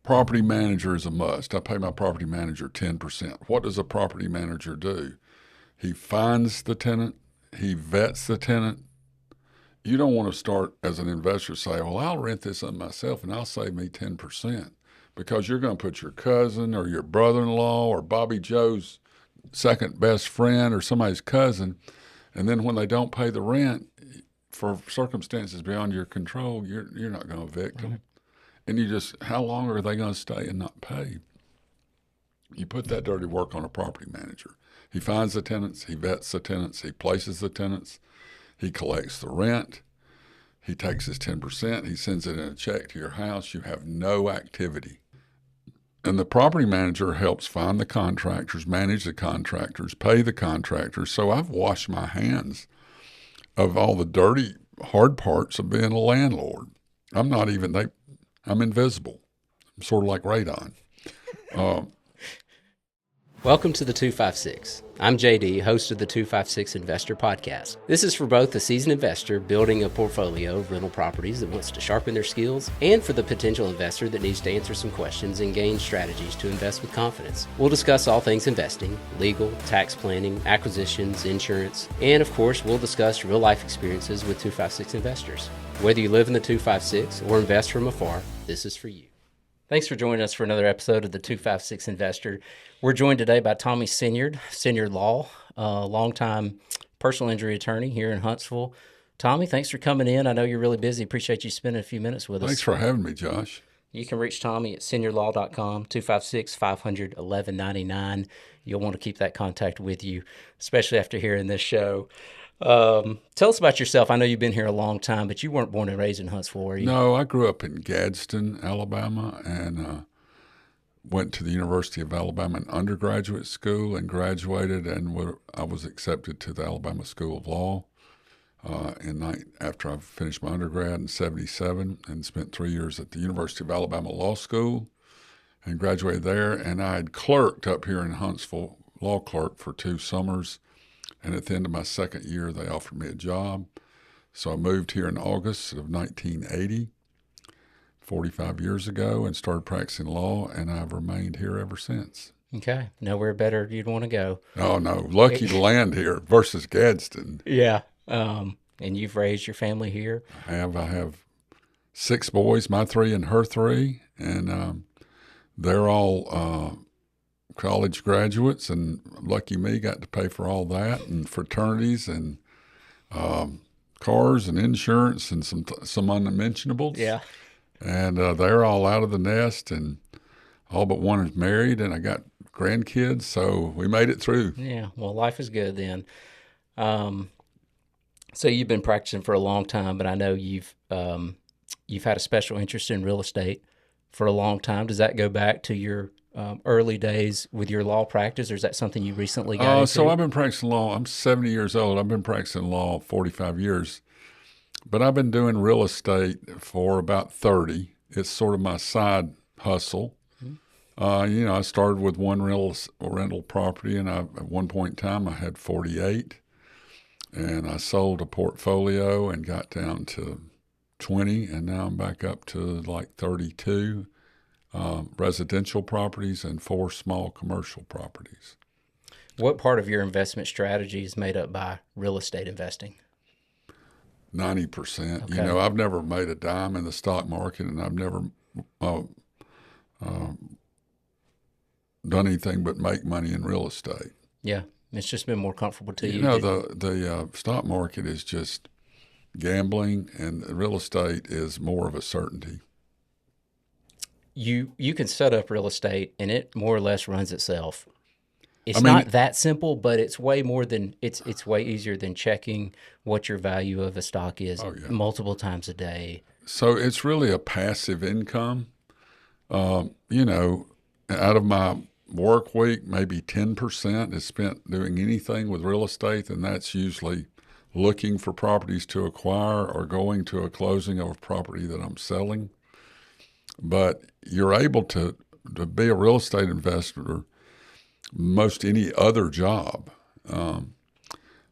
property manager is a must. I pay my property manager 10%. What does a property manager do? He finds the tenant. He vets the tenant. You don't want to start as an investor say, well, I'll rent this up myself and I'll save me 10%, because you're going to put your cousin or your brother-in-law or Bobby Joe's second best friend or somebody's cousin, and then when they don't pay the rent for circumstances beyond your control, you're not going to evict them. And how long are they going to stay and not pay? You put that dirty work on a property manager. He finds the tenants, he vets the tenants, he places the tenants, he collects the rent, he takes his 10%, he sends it in a check to your house. You have no activity. And the property manager helps find the contractors, manage the contractors, pay the contractors. So I've washed my hands of all the dirty, hard parts of being a landlord. I'm invisible. I'm sort of like Radon. Welcome to the 256. I'm JD, host of the 256 Investor Podcast. This is for both the seasoned investor building a portfolio of rental properties that wants to sharpen their skills, and for the potential investor that needs to answer some questions and gain strategies to invest with confidence. We'll discuss all things investing, legal, tax planning, acquisitions, insurance, and of course, we'll discuss real-life experiences with 256 investors. Whether you live in the 256 or invest from afar, this is for you. Thanks for joining us for another episode of the 256 Investor. We're joined today by Tommy Siniard, Siniard Law, a longtime personal injury attorney here in Huntsville. Tommy, thanks for coming in. I know you're really busy. Appreciate you spending a few minutes with us. Thanks for having me, Josh. You can reach Tommy at seniorlaw.com, 256-500-1199. You'll want to keep that contact with you, especially after hearing this show. Tell us about yourself. I know you've been here a long time, but you weren't born and raised in Huntsville, were you? No, I grew up in Gadsden, Alabama, and went to the University of Alabama in undergraduate school and graduated, and I was accepted to the Alabama School of Law after I finished my undergrad in 1977, and spent 3 years at the University of Alabama Law School and graduated there. And I had clerked up here in Huntsville, law clerk, for 2 summers. And at the end of my second year, they offered me a job. So I moved here in August of 1980, 45 years ago, and started practicing law, and I've remained here ever since. Okay. Nowhere better you'd want to go. Oh, no. Lucky to land here versus Gadsden. Yeah. And you've raised your family here? I have 6 boys, my 3 and her 3, and they're all college graduates, and lucky me, got to pay for all that, and fraternities, and cars, and insurance, and some unmentionables. Yeah. And they're all out of the nest, and all but one is married, and I got grandkids, so we made it through. Yeah. Well, life is good then. So you've been practicing for a long time, but I know you've had a special interest in real estate for a long time. Does that go back to your early days with your law practice, or is that something you recently got into? So I've been practicing law. I'm 70 years old. I've been practicing law 45 years, but I've been doing real estate for about 30. It's sort of my side hustle. Mm-hmm. I started with one rental property, and at one point in time, I had 48, and I sold a portfolio and got down to 20, and now I'm back up to like 32. Residential properties and 4 small commercial properties. What part of your investment strategy is made up by real estate investing? 90%. Okay. I've never made a dime in the stock market, and I've never done anything but make money in real estate. Yeah, it's just been more comfortable to you. The stock market is just gambling, and real estate is more of a certainty. You can set up real estate and it more or less runs itself. It's not that simple, but it's way more than it's way easier than checking what your value of a stock is multiple times a day. So it's really a passive income. Out of my work week, maybe 10% is spent doing anything with real estate, and that's usually looking for properties to acquire or going to a closing of a property that I'm selling. But you're able to be a real estate investor most any other job.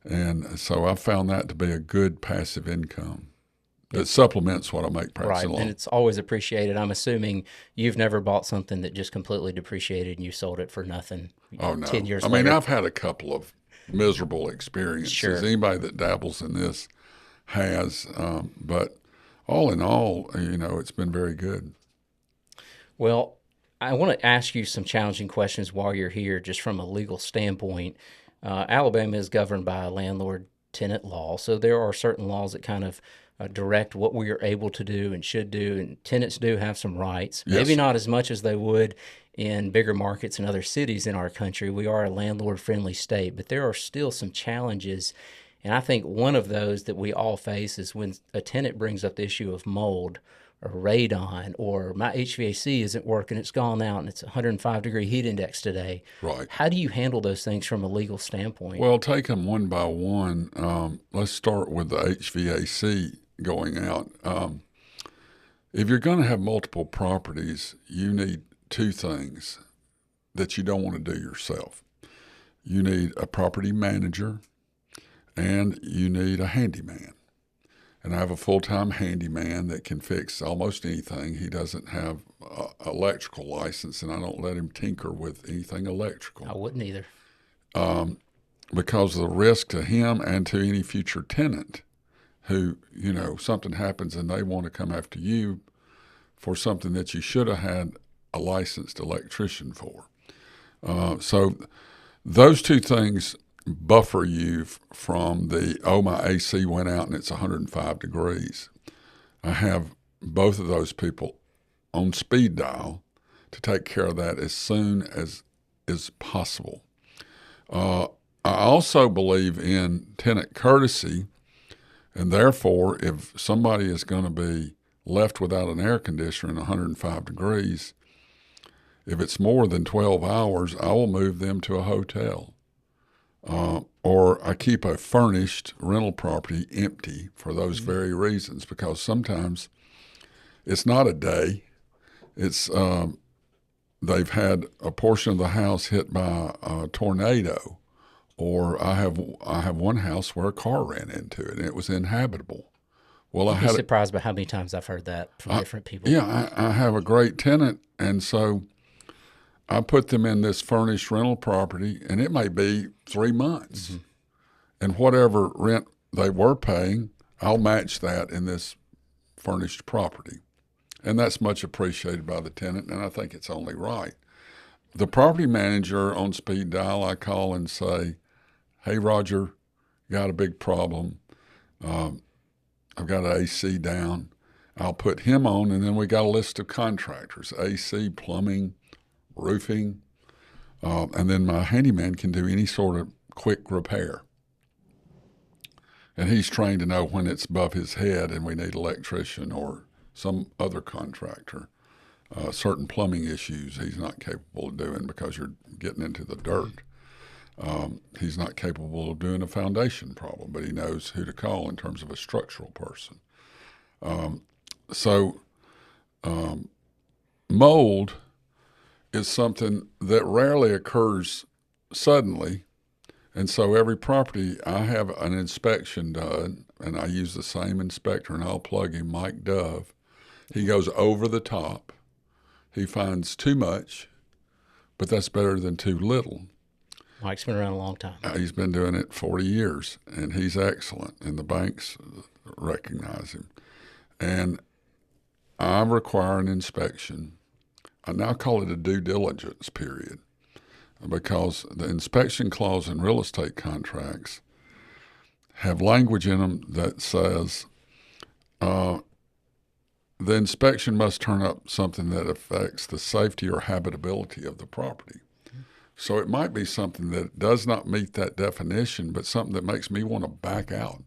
And so I found that to be a good passive income. It supplements what I make Right, practicing law. and it's always appreciated. I'm assuming you've never bought something that just completely depreciated and you sold it for nothing Oh, no. 10 years I mean, later. I've had a couple of miserable experiences. Sure. Anybody that dabbles in this has. But all in all, it's been very good. Well, I want to ask you some challenging questions while you're here, just from a legal standpoint. Alabama is governed by a landlord-tenant law, so there are certain laws that kind of direct what we are able to do and should do, and tenants do have some rights. Yes, Maybe sir. not as much as they would in bigger markets and other cities in our country. We are a landlord-friendly state, but there are still some challenges. And I think one of those that we all face is when a tenant brings up the issue of mold or radon, or my HVAC isn't working, it's gone out and it's 105-degree heat index today. Right. How do you handle those things from a legal standpoint? Well, take them one by one. Let's start with the HVAC going out. If you're going to have multiple properties, you need two things that you don't want to do yourself. You need a property manager and you need a handyman. And I have a full-time handyman that can fix almost anything. He doesn't have an electrical license, and I don't let him tinker with anything electrical. I wouldn't either. Because of the risk to him and to any future tenant who, something happens and they want to come after you for something that you should have had a licensed electrician for. So those two things buffer you from my AC went out and it's 105 degrees. I have both of those people on speed dial to take care of that as soon as is possible. I also believe in tenant courtesy, and therefore, if somebody is going to be left without an air conditioner in 105 degrees, if it's more than 12 hours, I will move them to a hotel. Or I keep a furnished rental property empty for those very reasons, because sometimes it's not a day. It's they've had a portion of the house hit by a tornado, or I have one house where a car ran into it and it was inhabitable. Well, You'd be surprised by how many times I've heard that from different people. Yeah, I have a great tenant, and so I put them in this furnished rental property, and it may be 3 months. Mm-hmm. And whatever rent they were paying, I'll match that in this furnished property. And that's much appreciated by the tenant, and I think it's only right. The property manager on speed dial, I call and say, "Hey, Roger, got a big problem. I've got an AC down." I'll put him on, and then we got a list of contractors, AC, plumbing, roofing, and then my handyman can do any sort of quick repair. And he's trained to know when it's above his head and we need an electrician or some other contractor. Certain plumbing issues he's not capable of doing because you're getting into the dirt. He's not capable of doing a foundation problem, but he knows who to call in terms of a structural person. Mold is something that rarely occurs suddenly. And so every property, I have an inspection done, and I use the same inspector, and I'll plug him, Mike Dove. He goes over the top. He finds too much, but that's better than too little. Mike's been around a long time. He's been doing it 40 years, and he's excellent, and the banks recognize him. And I require an inspection. I now call it a due diligence period, because the inspection clause in real estate contracts have language in them that says the inspection must turn up something that affects the safety or habitability of the property. So it might be something that does not meet that definition, but something that makes me want to back out.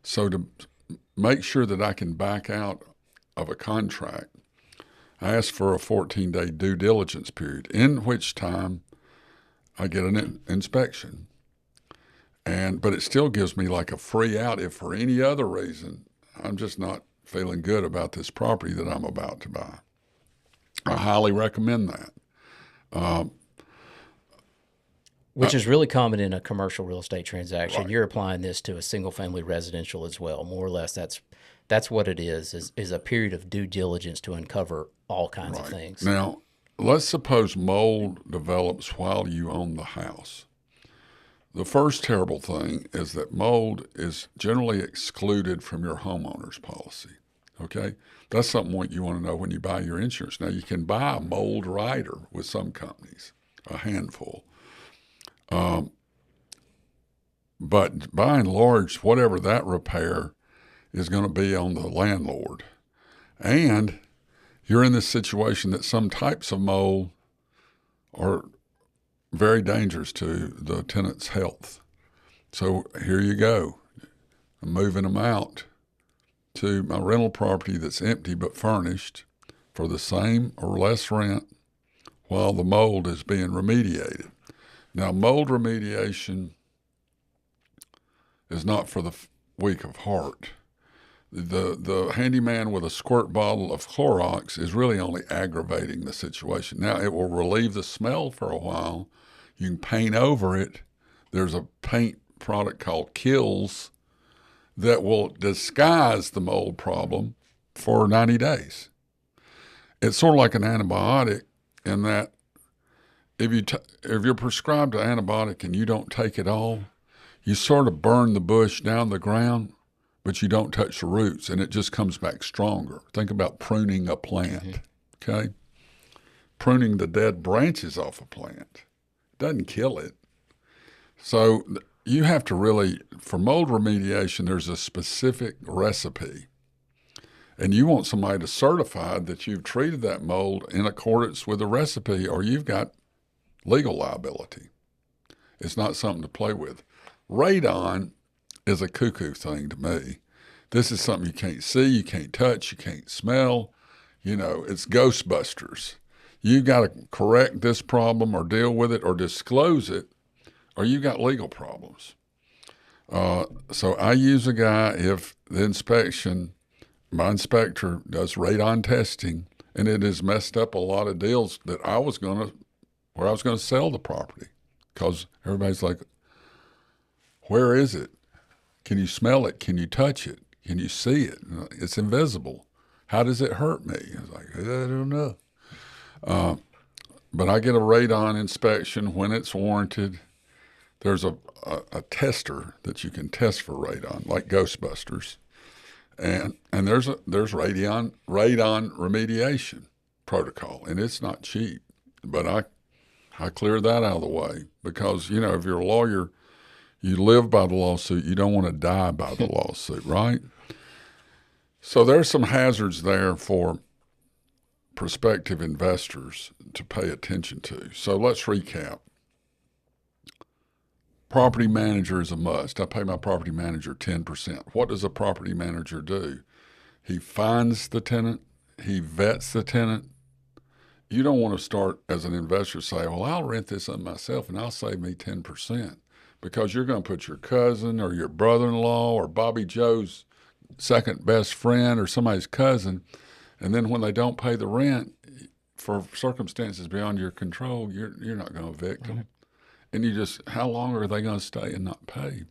So to make sure that I can back out of a contract, I ask for a 14-day due diligence period, in which time I get an inspection. But it still gives me like a free out if for any other reason I'm just not feeling good about this property that I'm about to buy. I highly recommend that. Which is really common in a commercial real estate transaction. Right. You're applying this to a single-family residential as well. More or less, that's That's what it is a period of due diligence to uncover all kinds of things. Now, let's suppose mold develops while you own the house. The first terrible thing is that mold is generally excluded from your homeowner's policy. Okay? That's something what you want to know when you buy your insurance. Now, you can buy a mold rider with some companies, a handful. But by and large, whatever that repair is going to be on the landlord. And you're in this situation that some types of mold are very dangerous to the tenant's health. So here you go. I'm moving them out to my rental property that's empty but furnished for the same or less rent while the mold is being remediated. Now, mold remediation is not for the weak of heart. The handyman with a squirt bottle of Clorox is really only aggravating the situation. Now, it will relieve the smell for a while. You can paint over it. There's a paint product called Kills that will disguise the mold problem for 90 days. It's sort of like an antibiotic in that if you're prescribed an antibiotic and you don't take it all, you sort of burn the bush down the ground, but you don't touch the roots, and it just comes back stronger. Think about pruning a plant, okay? Pruning the dead branches off a plant doesn't kill it. So you have to really, for mold remediation, there's a specific recipe. And you want somebody to certify that you've treated that mold in accordance with the recipe, or you've got legal liability. It's not something to play with. Radon is a cuckoo thing to me. This is something you can't see, you can't touch, you can't smell. You know, it's Ghostbusters. You got to correct this problem or deal with it or disclose it, or you got legal problems. So I use a guy if the inspection, my inspector does radon testing, and it has messed up a lot of deals that I was going to sell the property, because everybody's like, where is it? Can you smell it? Can you touch it? Can you see it? It's invisible. How does it hurt me? I was like, I don't know. But I get a radon inspection when it's warranted. There's a tester that you can test for radon, like Ghostbusters. And there's radon remediation protocol, and it's not cheap. But I cleared that out of the way because, you know, if you're a lawyer, you live by the lawsuit. You don't want to die by the lawsuit, right? So there's some hazards there for prospective investors to pay attention to. So let's recap. Property manager is a must. I pay my property manager 10%. What does a property manager do? He finds the tenant. He vets the tenant. You don't want to start as an investor say, well, I'll rent this up myself and I'll save me 10%, because you're going to put your cousin or your brother-in-law or Bobby Joe's second best friend or somebody's cousin, and then when they don't pay the rent for circumstances beyond your control, you're not going to evict them. And how long are they going to stay and not pay?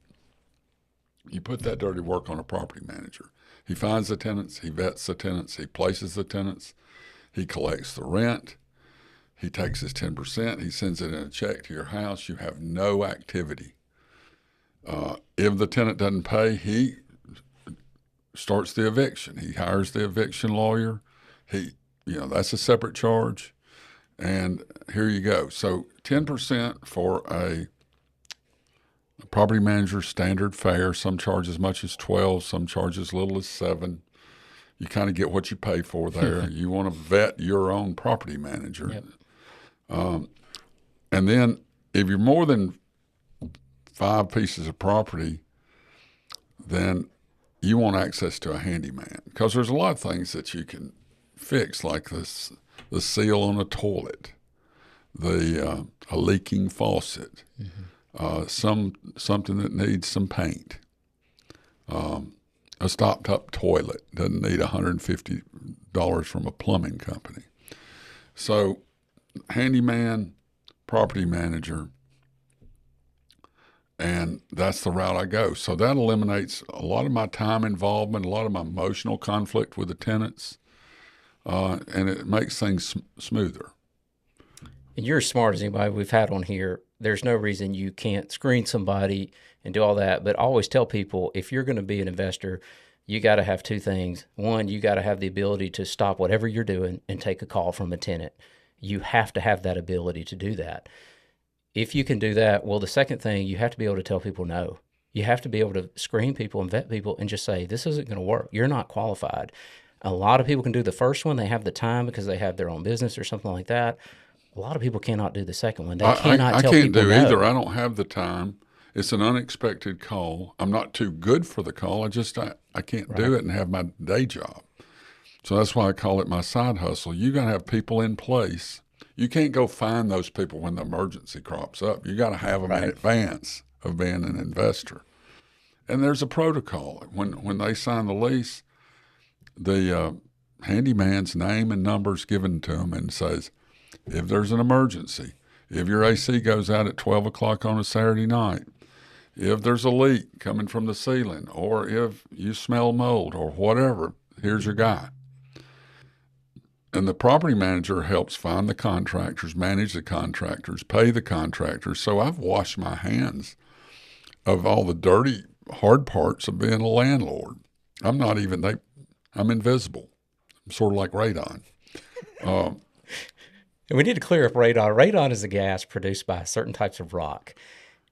You put that dirty work on a property manager. He finds the tenants, he vets the tenants, he places the tenants, he collects the rent, he takes his 10%, he sends it in a check to your house. You have no activity. If the tenant doesn't pay, he starts the eviction. He hires the eviction lawyer. That's a separate charge. And here you go. So 10% for a property manager standard fare. Some charge as much as 12, some charge as little as 7. You kind of get what you pay for there. You want to vet your own property manager. Yep. And then if you're more than 5 pieces of property, then you want access to a handyman, because there's a lot of things that you can fix, like this. The seal on a toilet, a leaking faucet, something that needs some paint, a stopped-up toilet doesn't need $150 from a plumbing company. So, handyman, property manager, and that's the route I go. So that eliminates a lot of my time involvement, a lot of my emotional conflict with the tenants, and it makes things smoother. And you're as smart as anybody we've had on here. There's no reason you can't screen somebody and do all that. But I always tell people, if you're going to be an investor, you got to have two things. One, you got to have the ability to stop whatever you're doing and take a call from a tenant. You have to have that ability to do that. If you can do that, well, the second thing, you have to be able to tell people no. You have to be able to screen people and vet people and just say, this isn't going to work. You're not qualified. A lot of people can do the first one. They have the time because they have their own business or something like that. A lot of people cannot do the second one. They cannot tell people no. I can't do either. I don't have the time. It's an unexpected call. I'm not too good for the call. I can't do it and have my day job. So that's why I call it my side hustle. You got to have people in place. You can't go find those people when the emergency crops up. You got to have them in advance of being an investor. And there's a protocol. When they sign the lease, the handyman's name and numbers given to them and says, if there's an emergency, if your AC goes out at 12 o'clock on a Saturday night, if there's a leak coming from the ceiling, or if you smell mold or whatever, here's your guy. And the property manager helps find the contractors, manage the contractors, pay the contractors. So I've washed my hands of all the dirty, hard parts of being a landlord. I'm invisible. I'm sort of like radon. And we need to clear up radon. Radon is a gas produced by certain types of rock.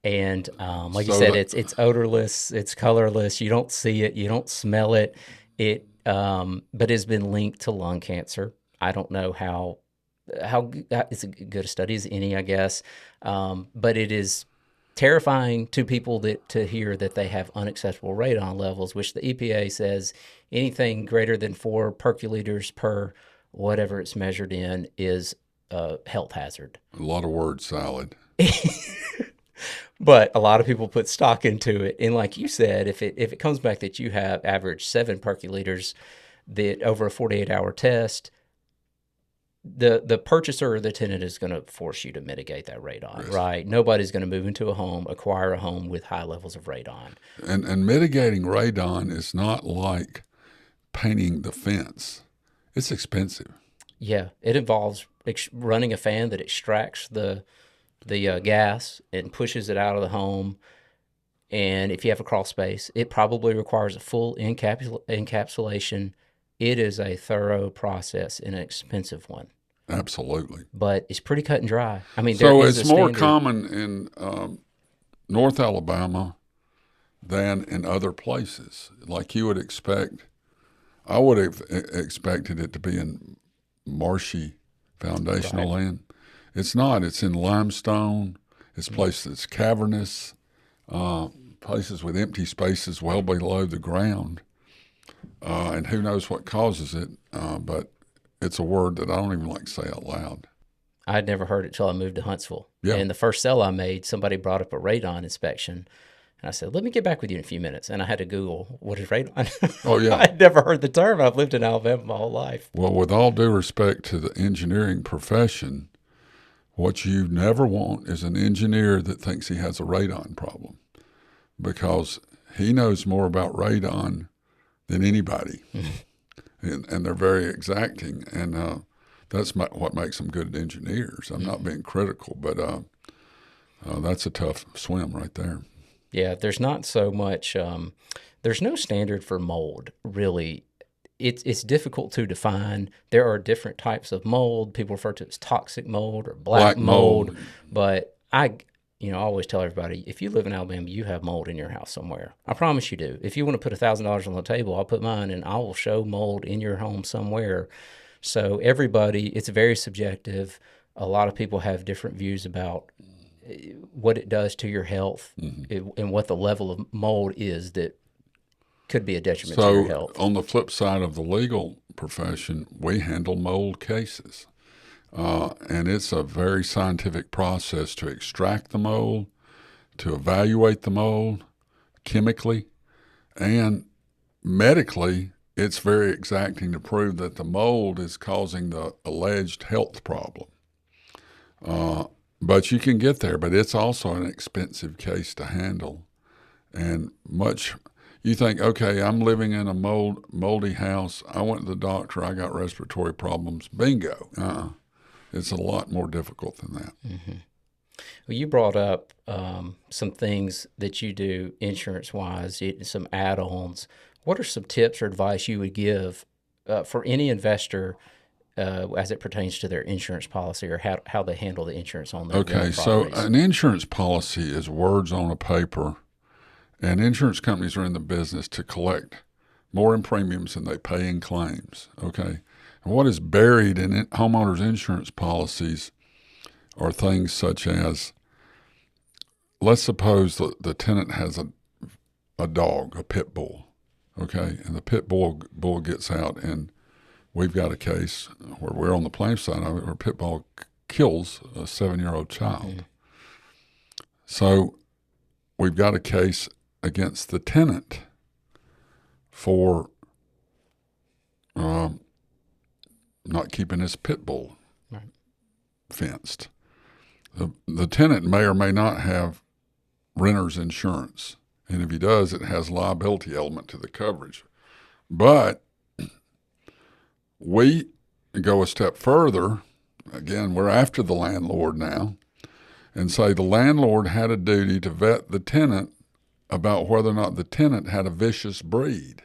And like you said, it's odorless, it's colorless. You don't see it, you don't smell it. But it's been linked to lung cancer. I don't know how it's as good a study as any, I guess. But it is terrifying to people to hear that they have unacceptable radon levels, which the EPA says anything greater than 4 percoliters per whatever it's measured in is a health hazard. A lot of word salad. But a lot of people put stock into it. And like you said, if it comes back that you have average 7 percoliters that over a 48-hour test, the purchaser or the tenant is going to force you to mitigate that radon, yes. Right? Nobody's going to move into a home, acquire a home with high levels of radon. And mitigating radon is not like painting the fence. It's expensive. Yeah, it involves running a fan that extracts the gas and pushes it out of the home. And if you have a crawl space, it probably requires a full encapsulation. It is a thorough process and an expensive one. Absolutely. But it's pretty cut and dry. I mean, so it's more common in North Alabama than in other places. Like you would expect, I would have expected it to be in marshy foundational land. It's not. It's in limestone. It's places that's cavernous, places with empty spaces well below the ground. And who knows what causes it, but it's a word that I don't even like to say out loud. I'd never heard it till I moved to Huntsville. Yeah. And the first sale I made, somebody brought up a radon inspection. And I said, let me get back with you in a few minutes. And I had to Google, what is radon? Oh, yeah. I'd never heard the term. I've lived in Alabama my whole life. Well, with all due respect to the engineering profession, what you never want is an engineer that thinks he has a radon problem, because he knows more about radon than anybody. And they're very exacting. And that's what makes them good engineers. I'm not being critical, but that's a tough swim right there. Yeah, there's not so much, there's no standard for mold, really. It's difficult to define. There are different types of mold. People refer to it as toxic mold or black mold. But I always tell everybody, if you live in Alabama, you have mold in your house somewhere. I promise you do. If you want to put $1,000 on the table, I'll put mine and I will show mold in your home somewhere. So everybody, it's very subjective. A lot of people have different views about what it does to your health and what the level of mold is that could be a detriment to your health. So on the flip side of the legal profession, we handle mold cases. And it's a very scientific process to extract the mold, to evaluate the mold chemically, and medically, it's very exacting to prove that the mold is causing the alleged health problem. but you can get there. But it's also an expensive case to handle, and much. You think, okay, I'm living in a moldy house. I went to the doctor. I got respiratory problems. Bingo. It's a lot more difficult than that. Mm-hmm. Well, you brought up some things that you do insurance-wise, some add-ons. What are some tips or advice you would give for any investor as it pertains to their insurance policy, or how they handle the insurance on their Okay, rental so properties? an insurance policy is words on a paper, and insurance companies are in the business to collect more in premiums than they pay in claims. Okay, and what is buried in homeowners' insurance policies are things such as, let's suppose the tenant has a dog, a pit bull, okay, and the pit bull gets out, and we've got a case where we're on the plaintiff side of it, where pit bull kills a 7-year-old child. Mm-hmm. So we've got a case against the tenant for not keeping his pit bull fenced. The tenant may or may not have renter's insurance, and if he does, it has liability element to the coverage. But we go a step further. Again, we're after the landlord now, and say the landlord had a duty to vet the tenant about whether or not the tenant had a vicious breed.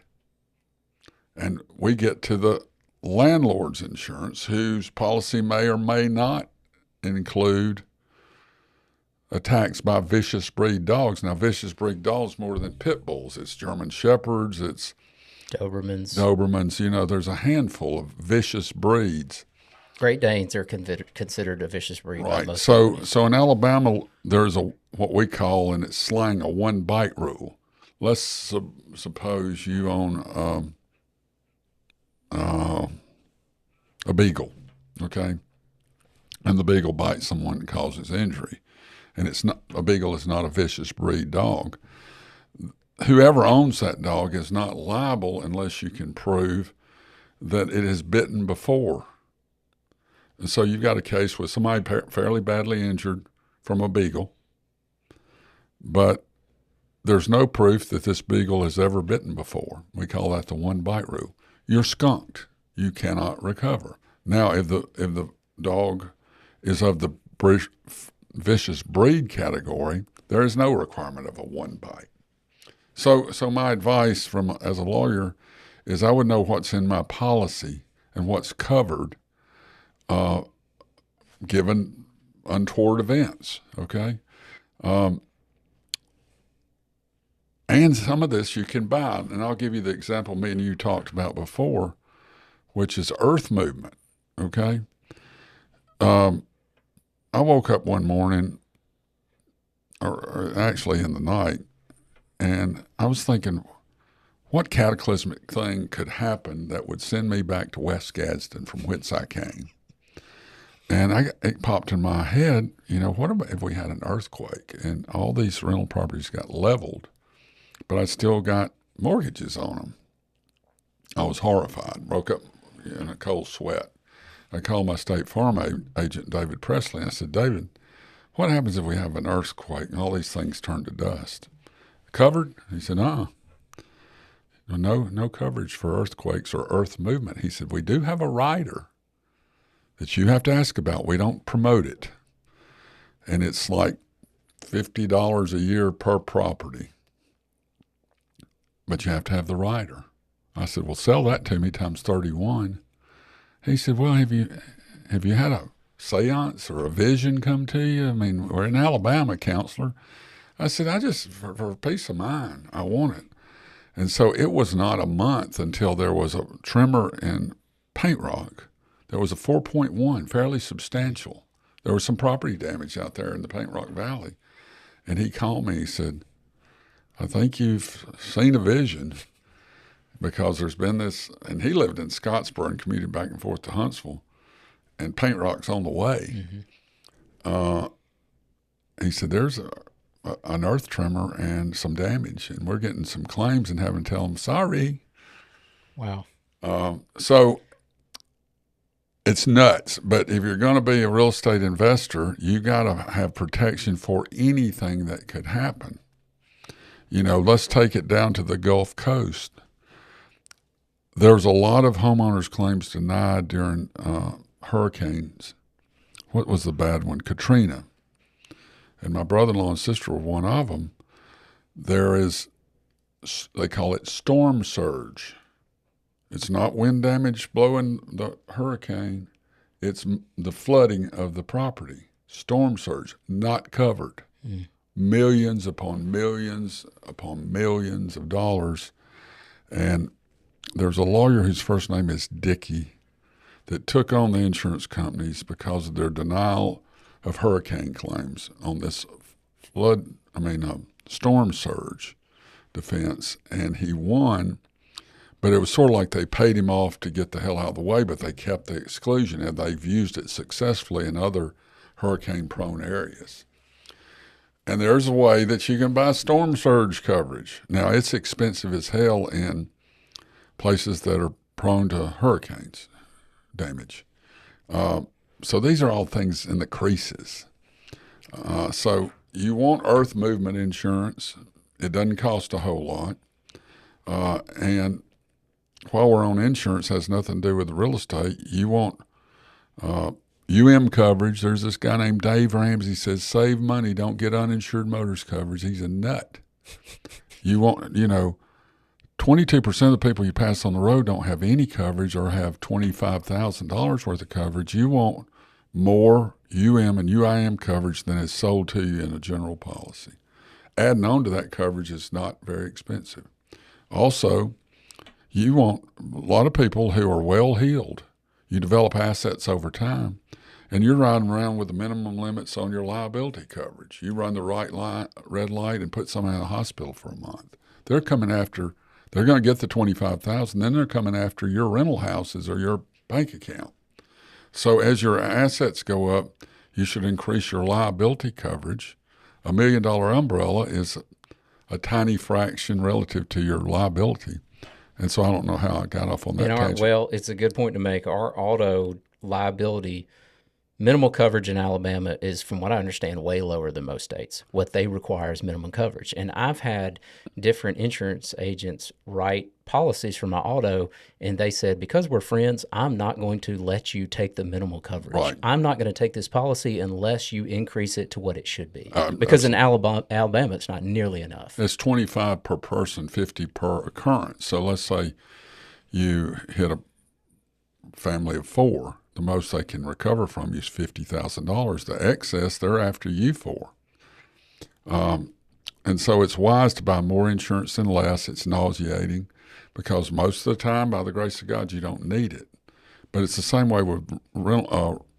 And we get to the landlord's insurance, whose policy may or may not include attacks by vicious breed dogs. Now, vicious breed dogs more than pit bulls. It's German Shepherds, it's Dobermans. You know, there's a handful of vicious breeds. Great Danes are considered a vicious breed. Right. So in Alabama, there's what we call, in its slang, a one-bite rule. Let's suppose you own a beagle, okay, and the beagle bites someone and causes injury, and a beagle is not a vicious breed dog. Whoever owns that dog is not liable unless you can prove that it has bitten before. And so you've got a case with somebody fairly badly injured from a beagle, but there's no proof that this beagle has ever bitten before. We call that the one-bite rule. You're skunked. You cannot recover. Now, if the dog is of the vicious breed category, there is no requirement of a one bite. So my advice as a lawyer is I would know what's in my policy and what's covered given untoward events, okay? And some of this you can buy, and I'll give you the example me and you talked about before, which is earth movement, okay? I woke up one morning, or actually in the night, and I was thinking, what cataclysmic thing could happen that would send me back to West Gadsden from whence I came? And it popped in my head, what about if we had an earthquake and all these rental properties got leveled, but I still got mortgages on them? I was horrified, broke up in a cold sweat. I called my State Farm agent, David Presley, and I said, David, what happens if we have an earthquake and all these things turn to dust? Covered? He said, no coverage for earthquakes or earth movement. He said, we do have a rider that you have to ask about. We don't promote it. And it's like $50 a year per property. But you have to have the rider. I said, well, sell that to me times 31. He said, well, have you had a seance or a vision come to you? I mean, we're in Alabama, counselor. I said, for peace of mind, I want it. And so it was not a month until there was a tremor in Paint Rock. There was a 4.1, fairly substantial. There was some property damage out there in the Paint Rock Valley. And he called me, he said, I think you've seen a vision, because there's been this, and he lived in Scottsboro and commuted back and forth to Huntsville, and Paint Rock's on the way. Mm-hmm. He said, there's an earth tremor and some damage, and we're getting some claims and having to tell them, sorry. Wow. So It's nuts. But if you're going to be a real estate investor, you got to have protection for anything that could happen. Let's take it down to the Gulf Coast. There's a lot of homeowners claims denied during hurricanes. What was the bad one? Katrina. And my brother-in-law and sister were one of them. There is, they call it storm surge. It's not wind damage blowing the hurricane. It's the flooding of the property. Storm surge, not covered. Millions upon millions of dollars. And there's a lawyer whose first name is Dickey that took on the insurance companies because of their denial of hurricane claims on this storm surge defense. And he won, but it was sort of like they paid him off to get the hell out of the way, but they kept the exclusion, and they've used it successfully in other hurricane-prone areas. And there's a way that you can buy storm surge coverage. Now, it's expensive as hell in places that are prone to hurricanes damage. So these are all things in the creases. So you want earth movement insurance. It doesn't cost a whole lot. And while we're on insurance, has nothing to do with real estate. You want coverage. There's this guy named Dave Ramsey says, save money, don't get uninsured motorist coverage. He's a nut. You want, 22% of the people you pass on the road don't have any coverage or have $25,000 worth of coverage. You want more and UIM coverage than is sold to you in a general policy. Adding on to that coverage is not very expensive. Also, you want a lot of people who are well-heeled. You develop assets over time, and you're riding around with the minimum limits on your liability coverage. You run the red light and put someone in the hospital for a month. They're going to get the $25,000, then they're coming after your rental houses or your bank account. So as your assets go up, you should increase your liability coverage. $1 million umbrella is a tiny fraction relative to your liability. And so I don't know how I got off on that tangent. Well, it's a good point to make. Our auto liability minimal coverage in Alabama is, from what I understand, way lower than most states. What they require is minimum coverage. And I've had different insurance agents write policies for my auto, and they said, because we're friends, I'm not going to let you take the minimal coverage. Right. I'm not going to take this policy unless you increase it to what it should be. Because in Alabama, it's not nearly enough. It's 25 per person, 50 per occurrence. So let's say you hit a family of 4. The most they can recover from you is $50,000. The excess, they're after you for. And so it's wise to buy more insurance than less. It's nauseating because most of the time, by the grace of God, you don't need it. But it's the same way with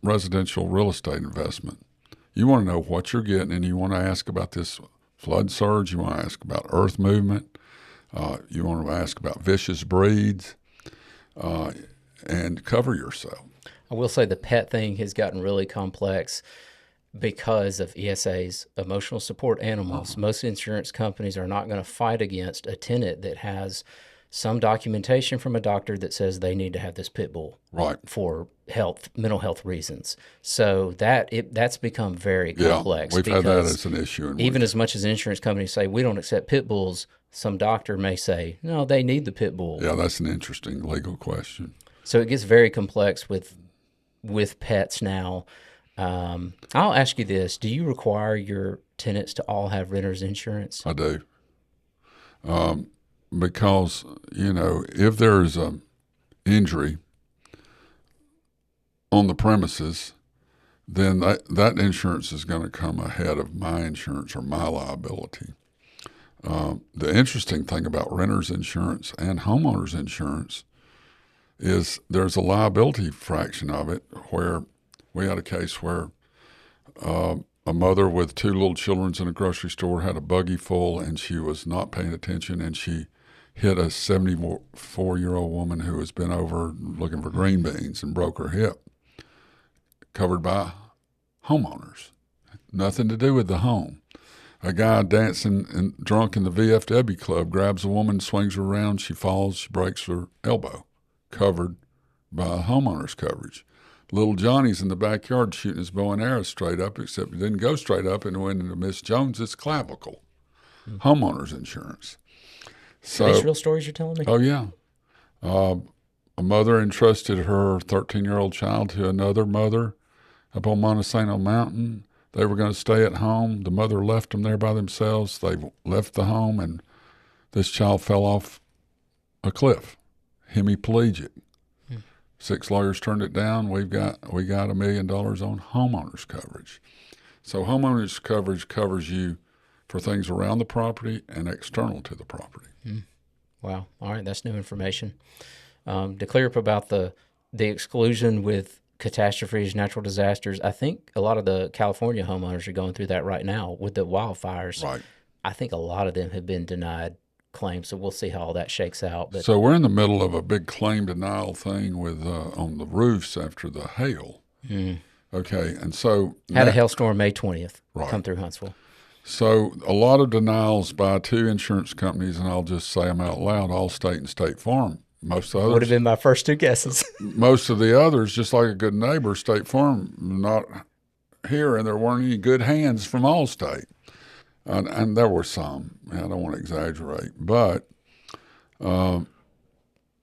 residential real estate investment. You want to know what you're getting, and you want to ask about this flood surge. You want to ask about earth movement. You want to ask about vicious breeds and cover yourself. I will say the pet thing has gotten really complex because of ESA's emotional support animals. Most insurance companies are not going to fight against a tenant that has some documentation from a doctor that says they need to have this pit bull for mental health reasons. So that's become very complex. We've had that as an issue. Even as much as insurance companies say, we don't accept pit bulls, some doctor may say, no, they need the pit bull. Yeah, that's an interesting legal question. So it gets very complex with pets now. I'll ask you this. Do you require your tenants to all have renter's insurance? I do. Because, if there's an injury on the premises, then that insurance is going to come ahead of my insurance or my liability. The interesting thing about renter's insurance and homeowner's insurance is there's a liability fraction of it where we had a case where a mother with 2 little children in a grocery store had a buggy full, and she was not paying attention, and she hit a 74-year-old woman who has been over looking for green beans and broke her hip, covered by homeowners. Nothing to do with the home. A guy dancing and drunk in the VFW club grabs a woman, swings her around, she falls, she breaks her elbow, covered by homeowner's coverage. Little Johnny's in the backyard shooting his bow and arrow straight up, except it didn't go straight up and went into Miss Jones's clavicle. Homeowners insurance. So, Are these real stories you're telling me? oh, yeah. A mother entrusted her 13-year-old child to another mother up on Montesano Mountain. They were going to stay at home. The mother left them there by themselves. They left the home, and this child fell off a cliff, hemiplegic. 6 lawyers turned it down. We got $1 million on homeowners coverage. So homeowners coverage covers you for things around the property and external to the property. Wow. All right, that's new information. To clear up about the exclusion with catastrophes, natural disasters, I think a lot of the California homeowners are going through that right now with the wildfires. Right. I think a lot of them have been denied claims, so we'll see how all that shakes out. But So we're in the middle of a big claim denial thing with on the roofs after the hail. Okay, and so had a hailstorm May 20th Right. come through Huntsville. So a lot of denials by 2 insurance companies, and I'll just say them out loud: Allstate and State Farm. Most of the Would others, have been my first 2 guesses. most of the others, just like a good neighbor, State Farm not here, and there weren't any good hands from Allstate. And there were some. I don't want to exaggerate, but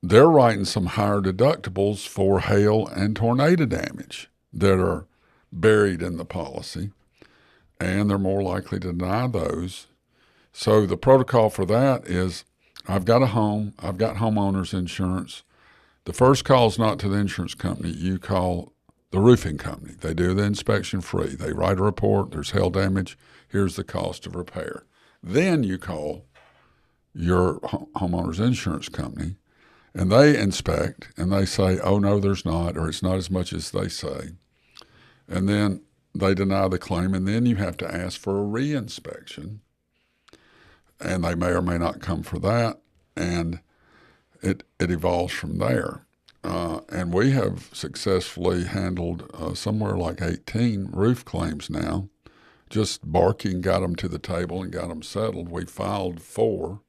they're writing some higher deductibles for hail and tornado damage that are buried in the policy, and they're more likely to deny those. So the protocol for that is, I've got a home, I've got homeowners insurance. The first call is not to the insurance company. You call the roofing company. They do the inspection free. They write a report. There's hail damage. Here's the cost of repair. Then you call your homeowner's insurance company, and they inspect, and they say, oh, no, there's not, or it's not as much as they say. And then they deny the claim, and then you have to ask for a reinspection, and they may or may not come for that, and it evolves from there. And we have successfully handled somewhere like 18 roof claims now. Just barking got them to the table and got them settled. We filed 4,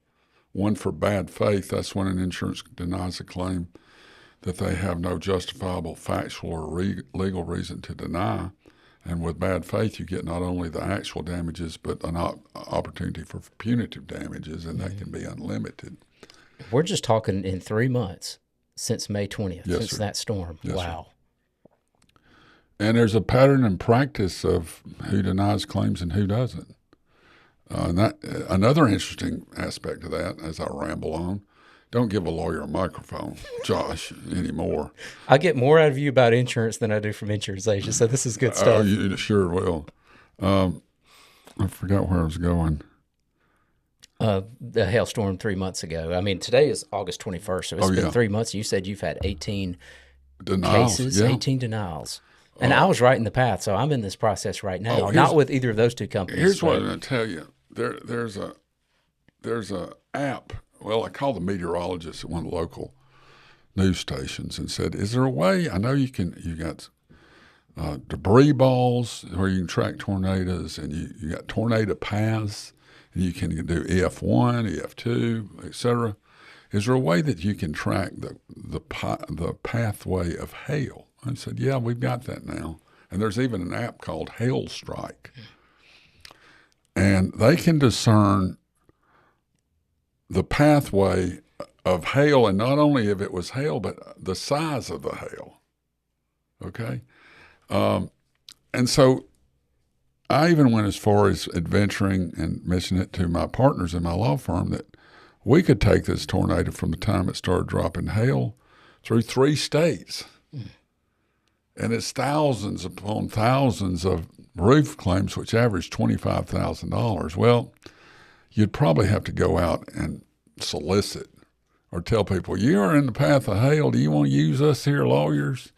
one for bad faith. That's when an insurance denies a claim that they have no justifiable factual or legal reason to deny. And with bad faith, you get not only the actual damages, but an opportunity for punitive damages, and that can be unlimited. We're just talking in 3 months since May 20th, Yes, since sir. that storm. Yes, Wow. And there's a pattern and practice of who denies claims and who doesn't. And that another interesting aspect of that, as I ramble on, don't give a lawyer a microphone, Josh, anymore. I get more out of you about insurance than I do from insurance agents, so this is good Oh, stuff. you sure will. I forgot where I was going. The hailstorm 3 months ago. I mean, today is August 21st, so it's Oh, been yeah. 3 months. You said you've had 18 Denials, cases, yeah. 18 denials. And I was right in the path, so I'm in this process right now. Oh, Not with either of those 2 companies. Here's what I'm but- going to tell you. There's a app. Well, I called the meteorologist at one of the local news stations and said, "Is there a way? I know you got debris balls where you can track tornadoes, and you got tornado paths, and you can do EF1, EF2, etc. Is there a way that you can track the pathway of hail?" I said, "Yeah, we've got that now, and there's even an app called Hail Strike, and they can discern the pathway of hail, and not only if it was hail, but the size of the hail." Okay, and so I even went as far as adventuring and mentioning it to my partners in my law firm that we could take this tornado from the time it started dropping hail through 3 states. And it's thousands upon thousands of roof claims, which average $25,000. Well, you'd probably have to go out and solicit or tell people, you are in the path of hail. Do you want to use us here, lawyers?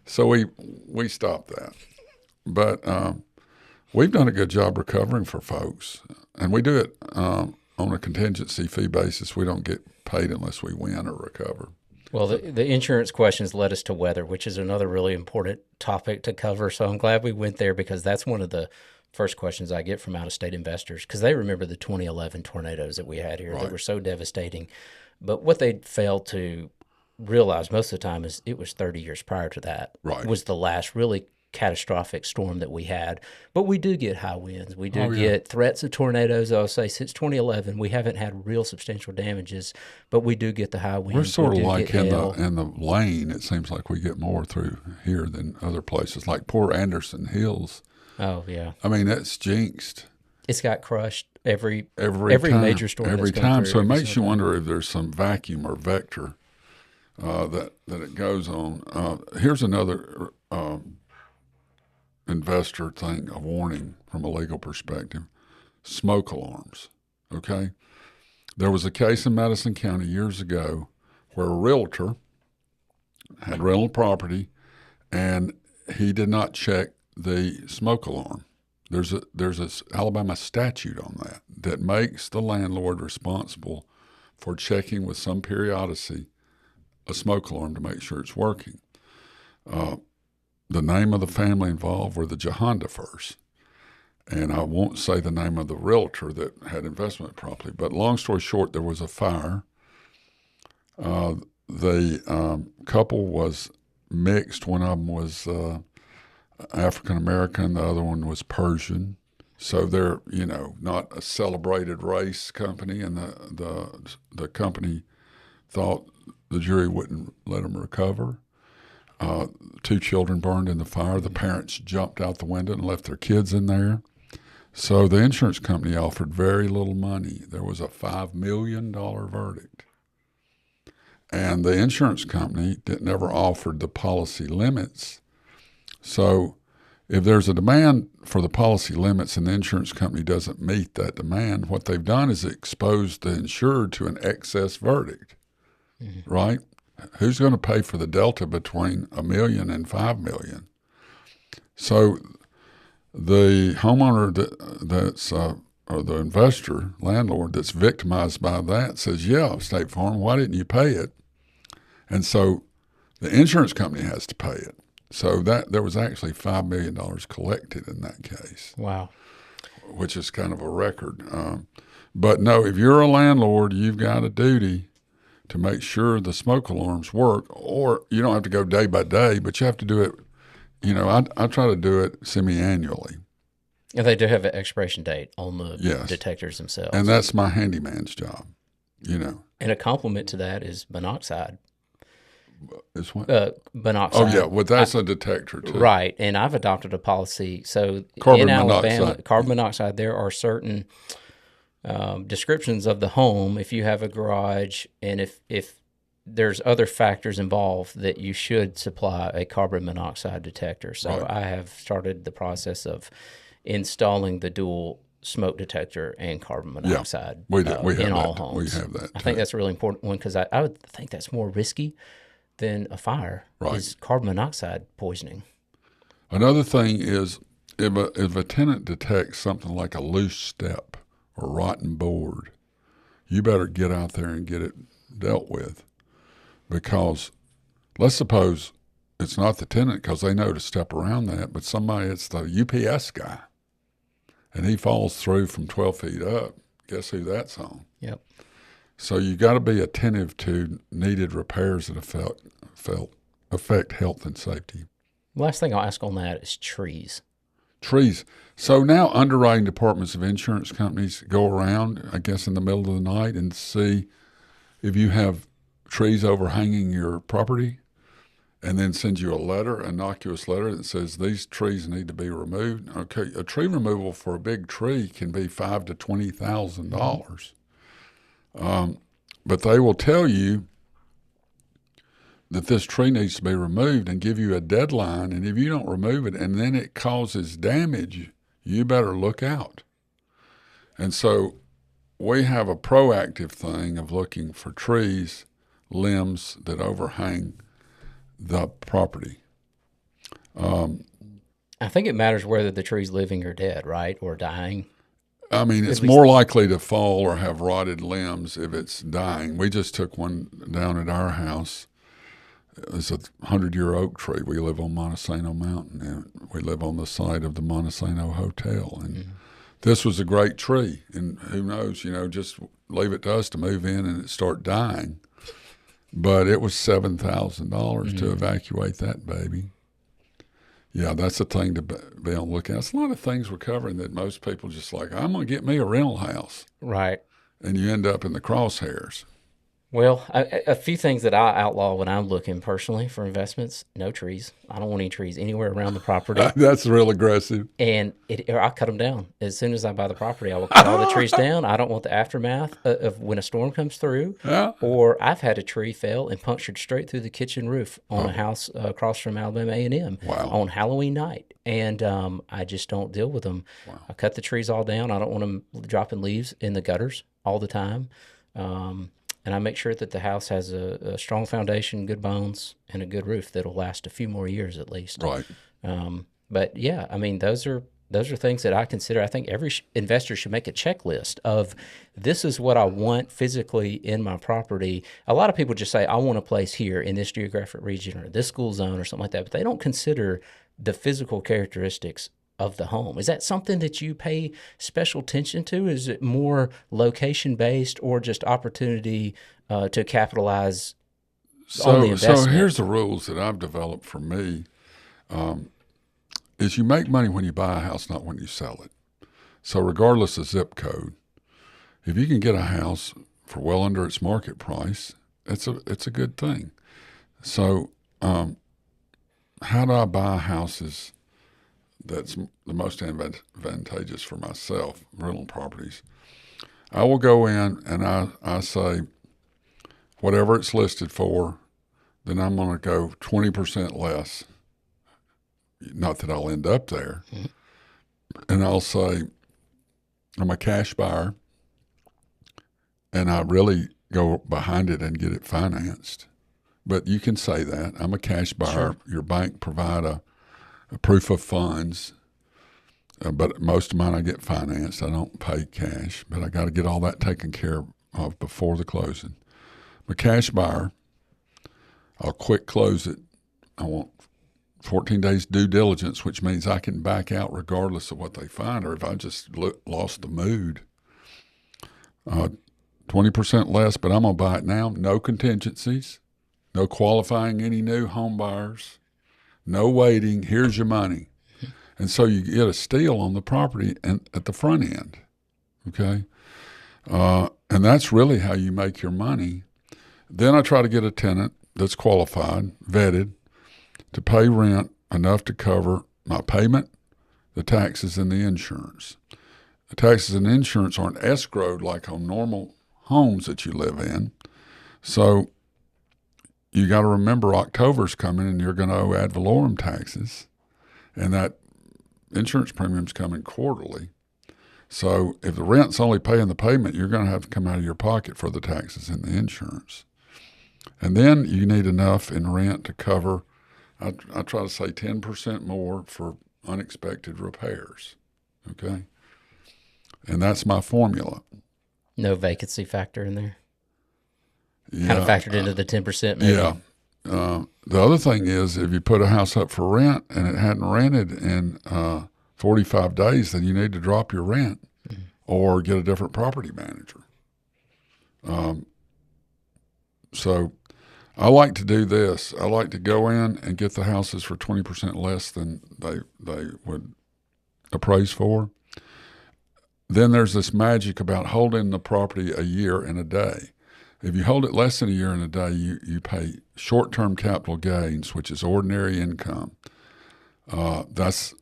So we stopped that. But we've done a good job recovering for folks. And we do it on a contingency fee basis. We don't get paid unless we win or recover. Well, the insurance questions led us to weather, which is another really important topic to cover. So I'm glad we went there because that's one of the first questions I get from out-of-state investors because they remember the 2011 tornadoes that we had here that were so devastating. But what they failed to realize most of the time is it was 30 years prior to that. Right. Was the last really catastrophic storm that we had. But we do get high winds. We do get threats of tornadoes. I'll say since 2011, we haven't had real substantial damages, but we do get the high winds. We're sort of like in hail. the lane. It seems like we get more through here than other places, like poor Anderson Hills. Oh, yeah. I mean, that's jinxed. It's got crushed every time, major storm. Every that's gone time. through, So it every makes you single time. wonder if there's some vacuum or vector that it goes on. Here's another investor thing, a warning from a legal perspective. Smoke alarms, okay? There was a case in Madison County years ago where a realtor had rental property and he did not check the smoke alarm. There's a Alabama statute on that makes the landlord responsible for checking with some periodicity a smoke alarm to make sure it's working. The name of the family involved were the Johondifers. And I won't say the name of the realtor that had investment property. But long story short, there was a fire. The couple was mixed. One of them was African-American. The other one was Persian. So they're, not a celebrated race company. And the company thought the jury wouldn't let them recover. 2 children burned in the fire. The parents jumped out the window and left their kids in there. So the insurance company offered very little money. There was a $5 million verdict. And the insurance company never offered the policy limits. So if there's a demand for the policy limits and the insurance company doesn't meet that demand, what they've done is exposed the insured to an excess verdict, right? Who's going to pay for the delta between $1 million and $5 million? So the homeowner or the investor, landlord that's victimized by that says, yeah, State Farm, why didn't you pay it? And so the insurance company has to pay it. So there was actually $5 million collected in that case. Wow. Which is kind of a record. But no, if you're a landlord, you've got a duty to make sure the smoke alarms work, or you don't have to go day by day, but you have to do it, I try to do it semi-annually. And they do have an expiration date on the Yes. detectors themselves. And that's my handyman's job, And a complement to that is monoxide. It's what? Monoxide. Oh, yeah, well, that's a detector, too. Right, and I've adopted a policy. So Carbon in Alabama, monoxide. carbon monoxide, there are certain descriptions of the home, if you have a garage, and if there's other factors involved, that you should supply a carbon monoxide detector. So Right. I have started the process of installing the dual smoke detector and carbon monoxide We have in all that. homes. We have that, I think too. that's a really important one because I would think that's more risky than a fire, Right. is carbon monoxide poisoning. Another thing is if a tenant detects something like a loose step or rotten board, you better get out there and get it dealt with. Because let's suppose it's not the tenant because they know to step around that, but it's the UPS guy, and he falls through from 12 feet up. Guess who that's on? Yep. So you got to be attentive to needed repairs that affect health and safety. Last thing I'll ask on that is trees. Trees. So now underwriting departments of insurance companies go around, I guess, in the middle of the night and see if you have trees overhanging your property, and then send you a letter, an innocuous letter that says these trees need to be removed. Okay, a tree removal for a big tree can be $5,000 to $20,000. But they will tell you that this tree needs to be removed and give you a deadline, and if you don't remove it and then it causes damage, you better look out. And so we have a proactive thing of looking for trees, limbs that overhang the property. I think it matters whether the tree's living or dead, right, or dying. I mean, it's At least- more likely to fall or have rotted limbs if it's dying. We just took one down at our house. It's a 100-year oak tree. We live on Montesano Mountain, and we live on the site of the Montesano Hotel. And this was a great tree. And who knows, just leave it to us to move in and it start dying. but it was $7,000 to evacuate that baby. Yeah, that's the thing to be on the lookout. It's a lot of things we're covering that most people just like, I'm going to get me a rental house. Right. And you end up in the crosshairs. Well, a few things that I outlaw when I'm looking personally for investments: no trees. I don't want any trees anywhere around the property. That's real aggressive. And or I cut them down as soon as I buy the property. I will cut all the trees down. I don't want the aftermath of when a storm comes through. Yeah. Or I've had a tree fell and punctured straight through the kitchen roof on a house across from Alabama A&M on Halloween night. And I just don't deal with them. Wow. I cut the trees all down. I don't want them dropping leaves in the gutters all the time. And I make sure that the house has a strong foundation, good bones, and a good roof that'll last a few more years at least. Right. But yeah, I mean, those are things that I consider. I think every investor should make a checklist of this is what I want physically in my property. A lot of people just say, I want a place here in this geographic region or this school zone or something like that, but they don't consider the physical characteristics of the home. Is that something that you pay special attention to? Is it more location based or just opportunity to capitalize on the investment? So here's the rules that I've developed for me. Is you make money when you buy a house, not when you sell it. So regardless of zip code, if you can get a house for well under its market price, it's a good thing. So how do I buy houses that's the most advantageous for myself, rental properties? I will go in and I say, whatever it's listed for, then I'm going to go 20% less. Not that I'll end up there. And I'll say, I'm a cash buyer, and I really go behind it and get it financed. But you can say that. I'm a cash buyer. Sure. Your bank provide a proof of funds, but most of mine I get financed. I don't pay cash, but I got to get all that taken care of before the closing. I'm a cash buyer. I'll quick close it. I want 14 days due diligence, which means I can back out regardless of what they find, or if I just lost the mood. 20% less, but I'm going to buy it now. No contingencies, no qualifying any new home buyers, no waiting. Here's your money. And so you get a steal on the property and at the front end, okay? And that's really how you make your money. Then I try to get a tenant that's qualified, vetted, to pay rent enough to cover my payment, the taxes, and the insurance. The taxes and insurance aren't escrowed like on normal homes that you live in. So you got to remember October's coming and you're going to owe ad valorem taxes, and that insurance premium's coming quarterly. So if the rent's only paying the payment, you're going to have to come out of your pocket for the taxes and the insurance. And then you need enough in rent to cover, I try to say 10% more for unexpected repairs, okay? And that's my formula. No vacancy factor in there? Yeah. Kind of factored into the 10% maybe? Yeah. The other thing is if you put a house up for rent and it hadn't rented in 45 days, then you need to drop your rent or get a different property manager. So I like to do this. I like to go in and get the houses for 20% less than they would appraise for. Then there's this magic about holding the property a year and a day. If you hold it less than a year and a day, you pay short-term capital gains, which is ordinary income. That's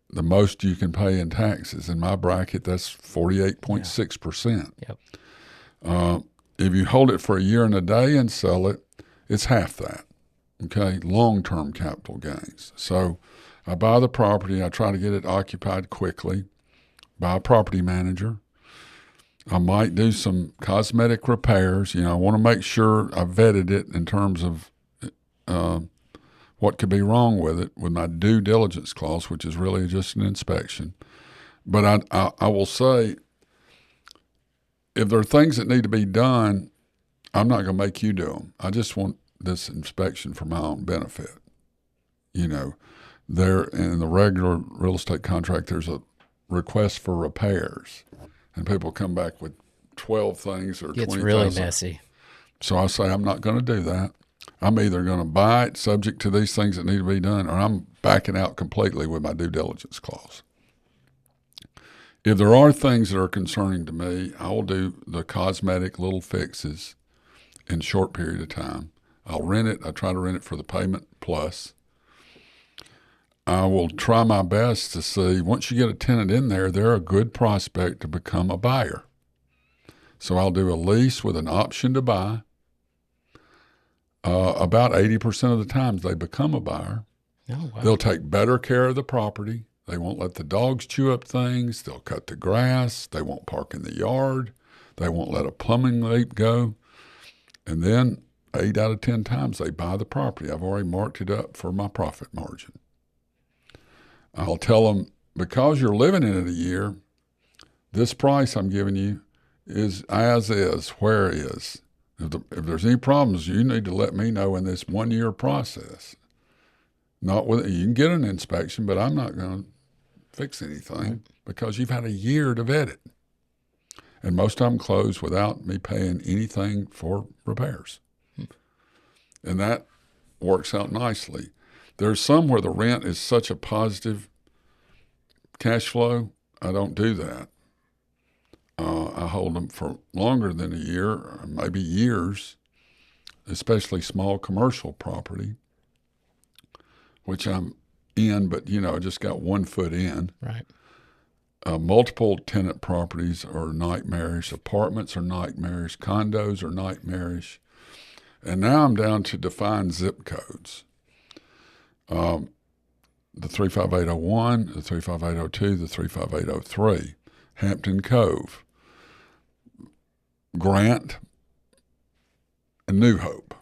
the most you can pay in taxes. In my bracket, that's 48.6%. Yep. If you hold it for a year and a day and sell it, it's half that, okay? Long-term capital gains. So I buy the property. I try to get it occupied quickly, buy a property manager. I might do some cosmetic repairs. I want to make sure I vetted it in terms of what could be wrong with it with my due diligence clause, which is really just an inspection. But I will say, if there are things that need to be done, I'm not going to make you do them. I just want this inspection for my own benefit. There in the regular real estate contract, there's a request for repairs, and people come back with 12 things or 20,000. It's really messy. So I say, I'm not going to do that. I'm either going to buy it subject to these things that need to be done, or I'm backing out completely with my due diligence clause. If there are things that are concerning to me, I will do the cosmetic little fixes in a short period of time. I'll rent it. I try to rent it for the payment plus. I will try my best to see, once you get a tenant in there, they're a good prospect to become a buyer. So I'll do a lease with an option to buy. About 80% of the times they become a buyer. Oh, wow. They'll take better care of the property. They won't let the dogs chew up things. They'll cut the grass. They won't park in the yard. They won't let a plumbing leak go. And then 8 out of 10 times they buy the property. I've already marked it up for my profit margin. I'll tell them, because you're living in it a year, this price I'm giving you is as is, where is. If there's any problems, you need to let me know in this 1 year process. Not with you can get an inspection, but I'm not going to fix anything because you've had a year to vet it. And most of them close without me paying anything for repairs. And that works out nicely. There's some where the rent is such a positive cash flow, I don't do that. I hold them for longer than a year, maybe years, especially small commercial property, which I'm in, but, I just got 1 foot in. Right. Multiple tenant properties are nightmarish. Apartments are nightmarish. Condos are nightmarish. And now I'm down to define zip codes. The 35801, the 35802, the 35803, Hampton Cove, Grant, and New Hope.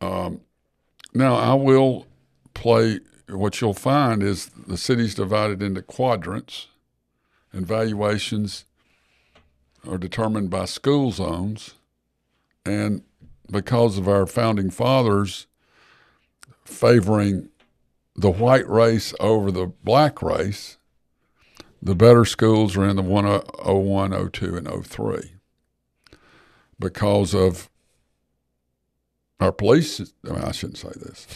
Now, I will play, what you'll find is the city's divided into quadrants, and valuations are determined by school zones. And because of our founding fathers favoring the white race over the black race, the better schools are in the 101, 02, and 03. Because of our police, I shouldn't say this.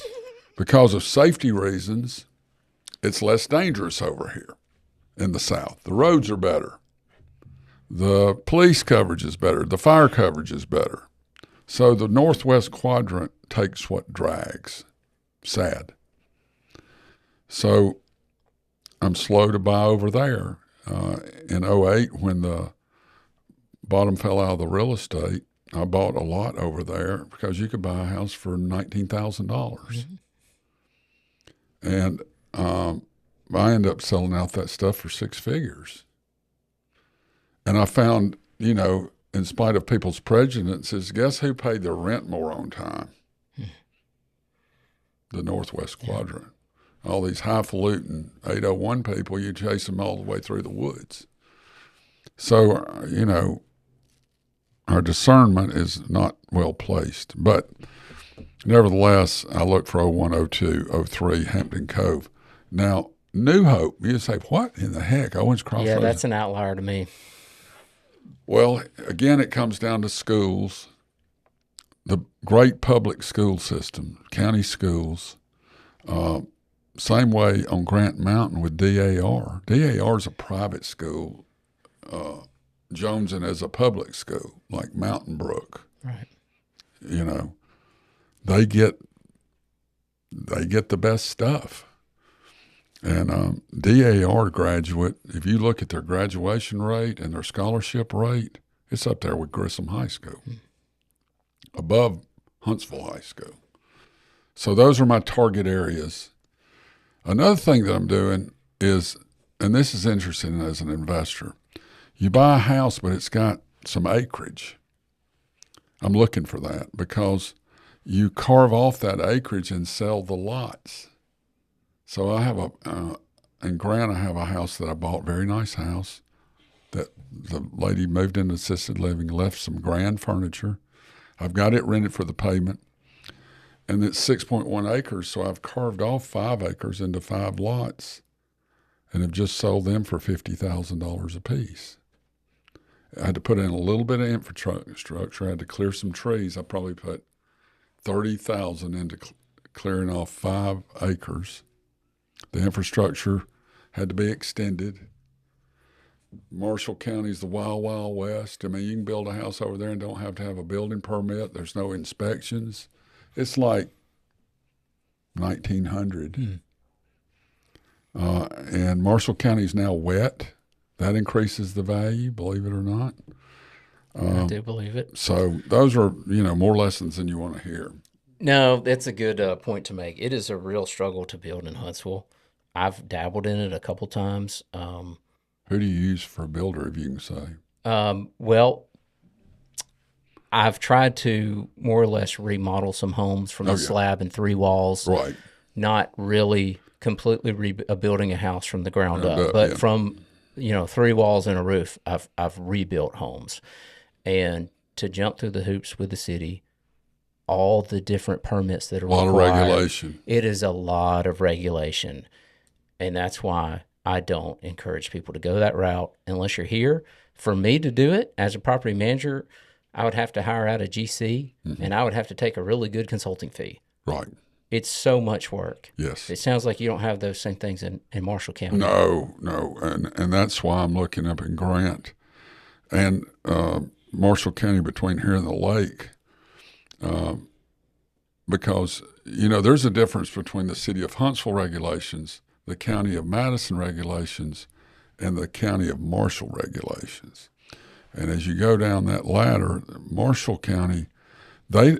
Because of safety reasons, it's less dangerous over here in the South. The roads are better. The police coverage is better. The fire coverage is better. So the northwest quadrant takes what drags. Sad. So I'm slow to buy over there. In 08, when the bottom fell out of the real estate, I bought a lot over there because you could buy a house for $19,000. And I ended up selling out that stuff for 6 figures. And I found, in spite of people's prejudices, guess who paid their rent more on time? The northwest quadrant. All these highfalutin 801 people, you chase them all the way through the woods. So, our discernment is not well placed. But nevertheless, I look for 01, 02, 03, Hampton Cove. Now, New Hope, you say, what in the heck? Owens Crossroads? Yeah, that's an outlier to me. Well, again, it comes down to schools. The great public school system, county schools. Same way on Grant Mountain with DAR. DAR is a private school. Jonestown is a public school, like Mountain Brook. Right. They get the best stuff. And DAR graduate, if you look at their graduation rate and their scholarship rate, it's up there with Grissom High School, above Huntsville High School. So those are my target areas. Another thing that I'm doing is, and this is interesting as an investor, you buy a house, but it's got some acreage. I'm looking for that because you carve off that acreage and sell the lots. So I have in Grant, I have a house that I bought, very nice house, that the lady moved into assisted living, left some grand furniture. I've got it rented for the payment, and it's 6.1 acres, so I've carved off 5 acres into 5 lots and have just sold them for $50,000 a piece. I had to put in a little bit of infrastructure. I had to clear some trees. I probably put 30,000 into clearing off 5 acres. The infrastructure had to be extended. Marshall County's the wild, wild west. I mean, you can build a house over there and don't have to have a building permit. There's no inspections. It's like 1900. And Marshall County's now wet. That increases the value, believe it or not. I do believe it. So those are, more lessons than you want to hear. No, that's a good point to make. It is a real struggle to build in Huntsville. I've dabbled in it a couple times. Who do you use for a builder, if you can say? Well, I've tried to more or less remodel some homes from a slab and 3 walls. Right. Not really completely rebuilding a house from the ground up, but from 3 walls and a roof, I've rebuilt homes. And to jump through the hoops with the city, all the different permits that are required. A lot of regulation. It is a lot of regulation. And that's why I don't encourage people to go that route unless you're here. For me to do it as a property manager, I would have to hire out a GC, and I would have to take a really good consulting fee. Right. It's so much work. Yes. It sounds like you don't have those same things in Marshall County. No. And that's why I'm looking up in Grant and Marshall County between here and the lake. Because, there's a difference between the city of Huntsville regulations, the county of Madison regulations, and the county of Marshall regulations. And as you go down that ladder, Marshall County, they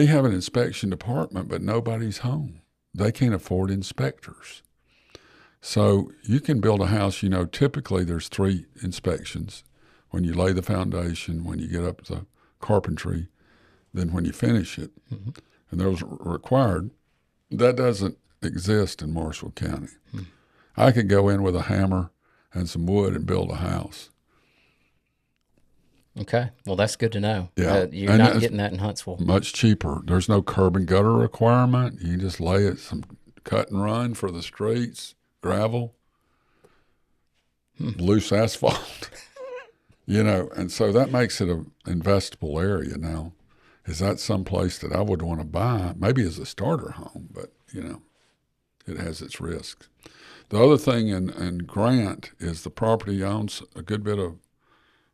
have an inspection department, but nobody's home. They can't afford inspectors. So you can build a house, typically there's 3 inspections. When you lay the foundation, when you get up to carpentry, then when you finish it. And those are required. That doesn't exist in Marshall County. I could go in with a hammer and some wood and build a house. Okay. Well, that's good to know. Yeah. You're not getting that in Huntsville. Much cheaper. There's no curb and gutter requirement. You just lay it, some cut and run for the streets, gravel, loose asphalt, and so that makes it an investable area now. Is that someplace that I would want to buy, maybe as a starter home, but, it has its risks. The other thing in Grant is the property owns a good bit of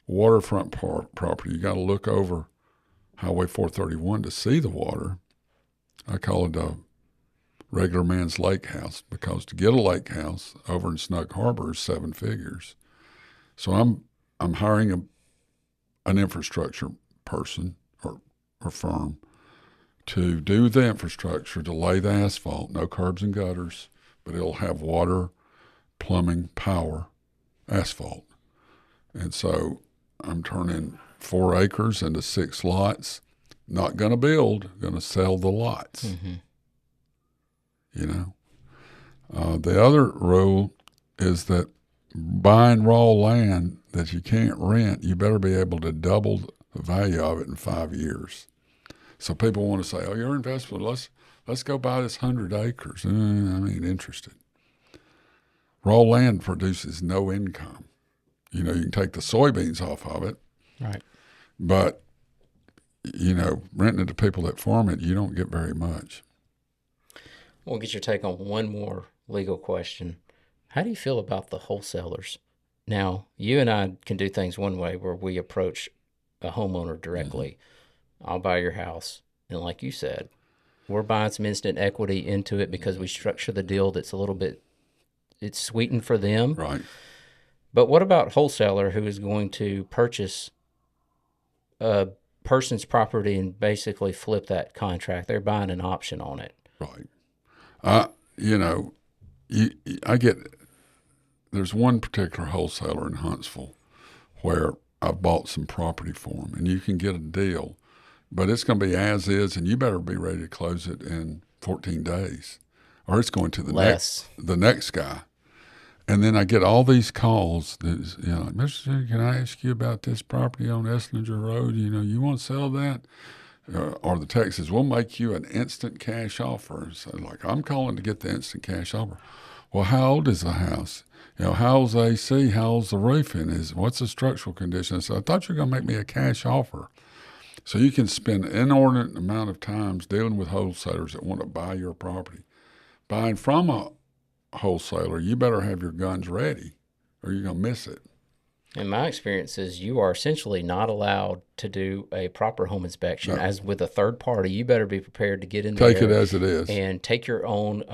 waterfront property. You got to look over Highway 431 to see the water. I call it a regular man's lake house because to get a lake house over in Snug Harbor is 7 figures. So I'm hiring an infrastructure person or firm to do the infrastructure, to lay the asphalt, no curbs and gutters, but it'll have water, plumbing, power, asphalt. And so I'm turning 4 acres into 6 lots. Not going to build, going to sell the lots. The other rule is that buying raw land that you can't rent, you better be able to double the value of it in 5 years. So people want to say, "Oh, you're investable. Let's go buy this 100 acres." I ain't interested. Raw land produces no income. You can take the soybeans off of it. Right. But, renting it to people that farm it, you don't get very much. We'll get your take on one more legal question. How do you feel about the wholesalers? Now, you and I can do things one way where we approach a homeowner directly. I'll buy your house. And like you said, we're buying some instant equity into it because we structure the deal that's a little bit, it's sweetened for them. Right. But what about wholesaler who is going to purchase a person's property and basically flip that contract? They're buying an option on it. Right. I get, there's one particular wholesaler in Huntsville where I've bought some property for him, and you can get a deal, but it's going to be as is, and you better be ready to close it in 14 days, or it's going to the next guy. And then I get all these calls that, like, "Mr. Can I ask you about this property on Esslinger Road? You want to sell that?" Or the text says, "We'll make you an instant cash offer." So, like, I'm calling to get the instant cash offer. Well, how old is the house? How old's the AC? How old's the roofing? What's the structural condition? So I thought you were going to make me a cash offer. So you can spend an inordinate amount of times dealing with wholesalers that want to buy your property. Buying from a wholesaler, you better have your guns ready or you're going to miss it. In my experience is you are essentially not allowed to do a proper home inspection. No. As with a third party, you better be prepared to get in Take there it as it is. and take your own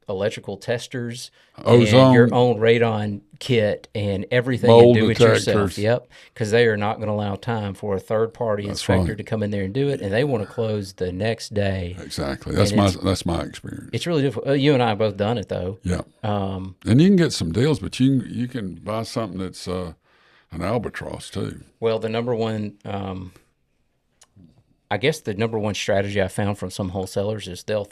electrical testers Ozone, and your own radon kit and everything mold and do detectors. it yourself. Yep, because they are not going to allow time for a third party inspector right. to come in there and do it, and they want to close the next day. Exactly. That's my experience. It's really difficult. You and I have both done it though. Yeah. And you can get some deals, but you can buy something that's an albatross too. Well, the number one, I guess the number one strategy I found from some wholesalers is they'll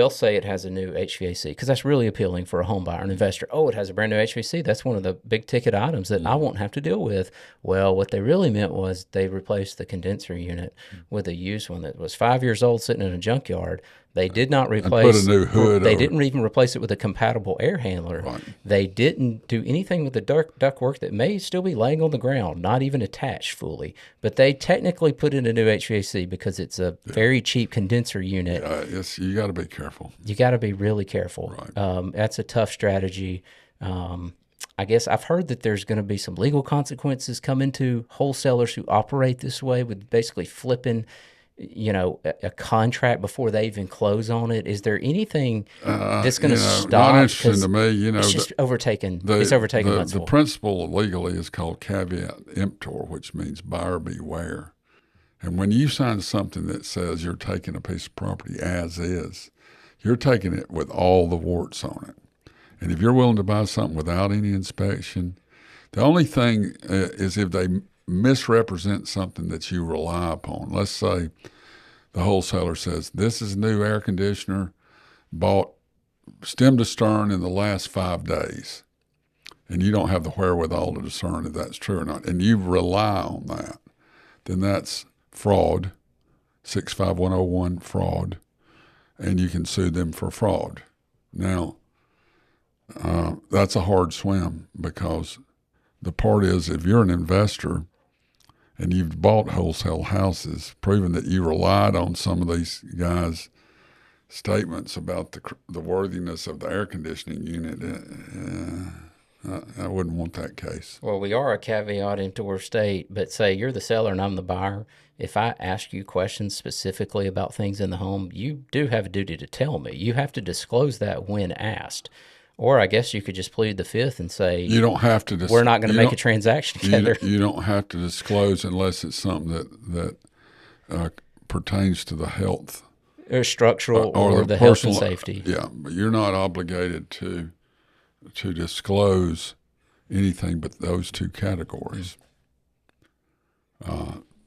say it has a new HVAC because that's really appealing for a home buyer and investor. Oh, it has a brand new HVAC. That's one of the big ticket items that I won't have to deal with. Well, what they really meant was they replaced the condenser unit with a used one that was 5 years old sitting in a junkyard. They did not replace. And put a new hood. They didn't even replace it with a compatible air handler. Right. They didn't do anything with the duct work that may still be laying on the ground, not even attached fully. But they technically put in a new HVAC because it's a very cheap condenser unit. You got to be careful. You got to be really careful. Right. That's a tough strategy. I guess I've heard that there's going to be some legal consequences coming to wholesalers who operate this way with basically flipping a contract before they even close on it. Is there anything that's going to stop? Not interesting to me. It's just overtaken. It's overtaken Huntsville. The principle legally is called caveat emptor, which means buyer beware. And when you sign something that says you're taking a piece of property as is, you're taking it with all the warts on it. And if you're willing to buy something without any inspection, the only thing is if they misrepresent something that you rely upon. Let's say the wholesaler says, this is a new air conditioner, bought stem to stern in the last 5 days, and you don't have the wherewithal to discern if that's true or not, and you rely on that, then that's fraud, 65101 fraud, and you can sue them for fraud. Now, that's a hard swim because the part is if you're an investor and you've bought wholesale houses, proving that you relied on some of these guys' statements about the worthiness of the air conditioning unit, I wouldn't want that case. Well, we are a caveat emptor state, but say you're the seller and I'm the buyer. If I ask you questions specifically about things in the home, you do have a duty to tell me. You have to disclose that when asked. Or I guess you could just plead the fifth and say, you don't have to. We're not going to make a transaction together. You don't have to disclose unless it's something that pertains to the health, or structural, or the health and safety. Yeah, but you're not obligated to disclose anything but those two categories.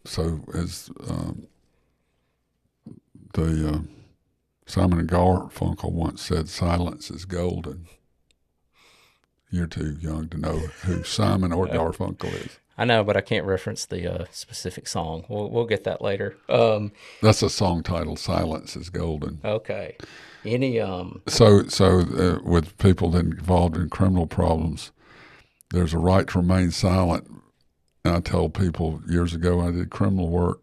So as the Simon and Garfunkel once said, silence is golden. You're too young to know who Simon or Garfunkel is. I know, but I can't reference the specific song. We'll get that later. That's a song titled "Silence is Golden." Okay. Any So with people involved in criminal problems, there's a right to remain silent. And I told people years ago I did criminal work,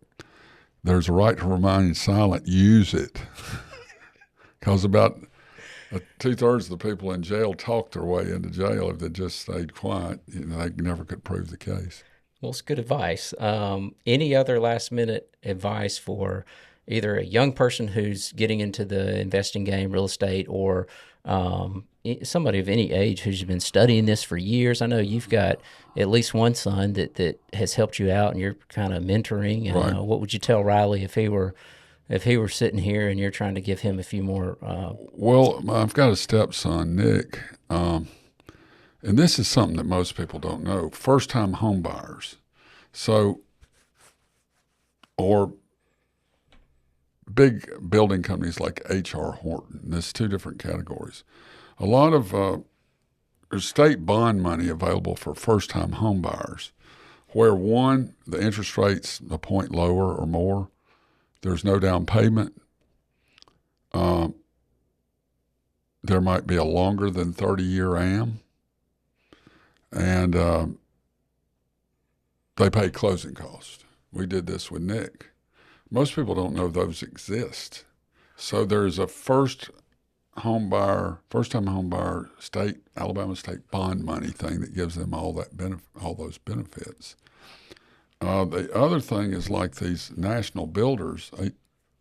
there's a right to remain silent. Use it, because about 2/3 of the people in jail talked their way into jail if they just stayed quiet. They never could prove the case. Well, it's good advice. Any other last-minute advice for either a young person who's getting into the investing game, real estate, or somebody of any age who's been studying this for years? I know you've got at least one son that has helped you out, and you're kind of mentoring. And Right. What would you tell Riley if he were sitting here and you're trying to give him a few more? Well, I've got a stepson, Nick, and this is something that most people don't know. First-time home buyers, or big building companies like H.R. Horton. There's two different categories. A lot of there's state bond money available for first-time home buyers, where one, the interest rate's a point lower or more. There's no down payment. there might be a longer than 30-year AM, and they pay closing costs. We did this with Nick. Most people don't know those exist. So there's a first-time home buyer Alabama state bond money thing that gives them all those benefits. The other thing is like these national builders.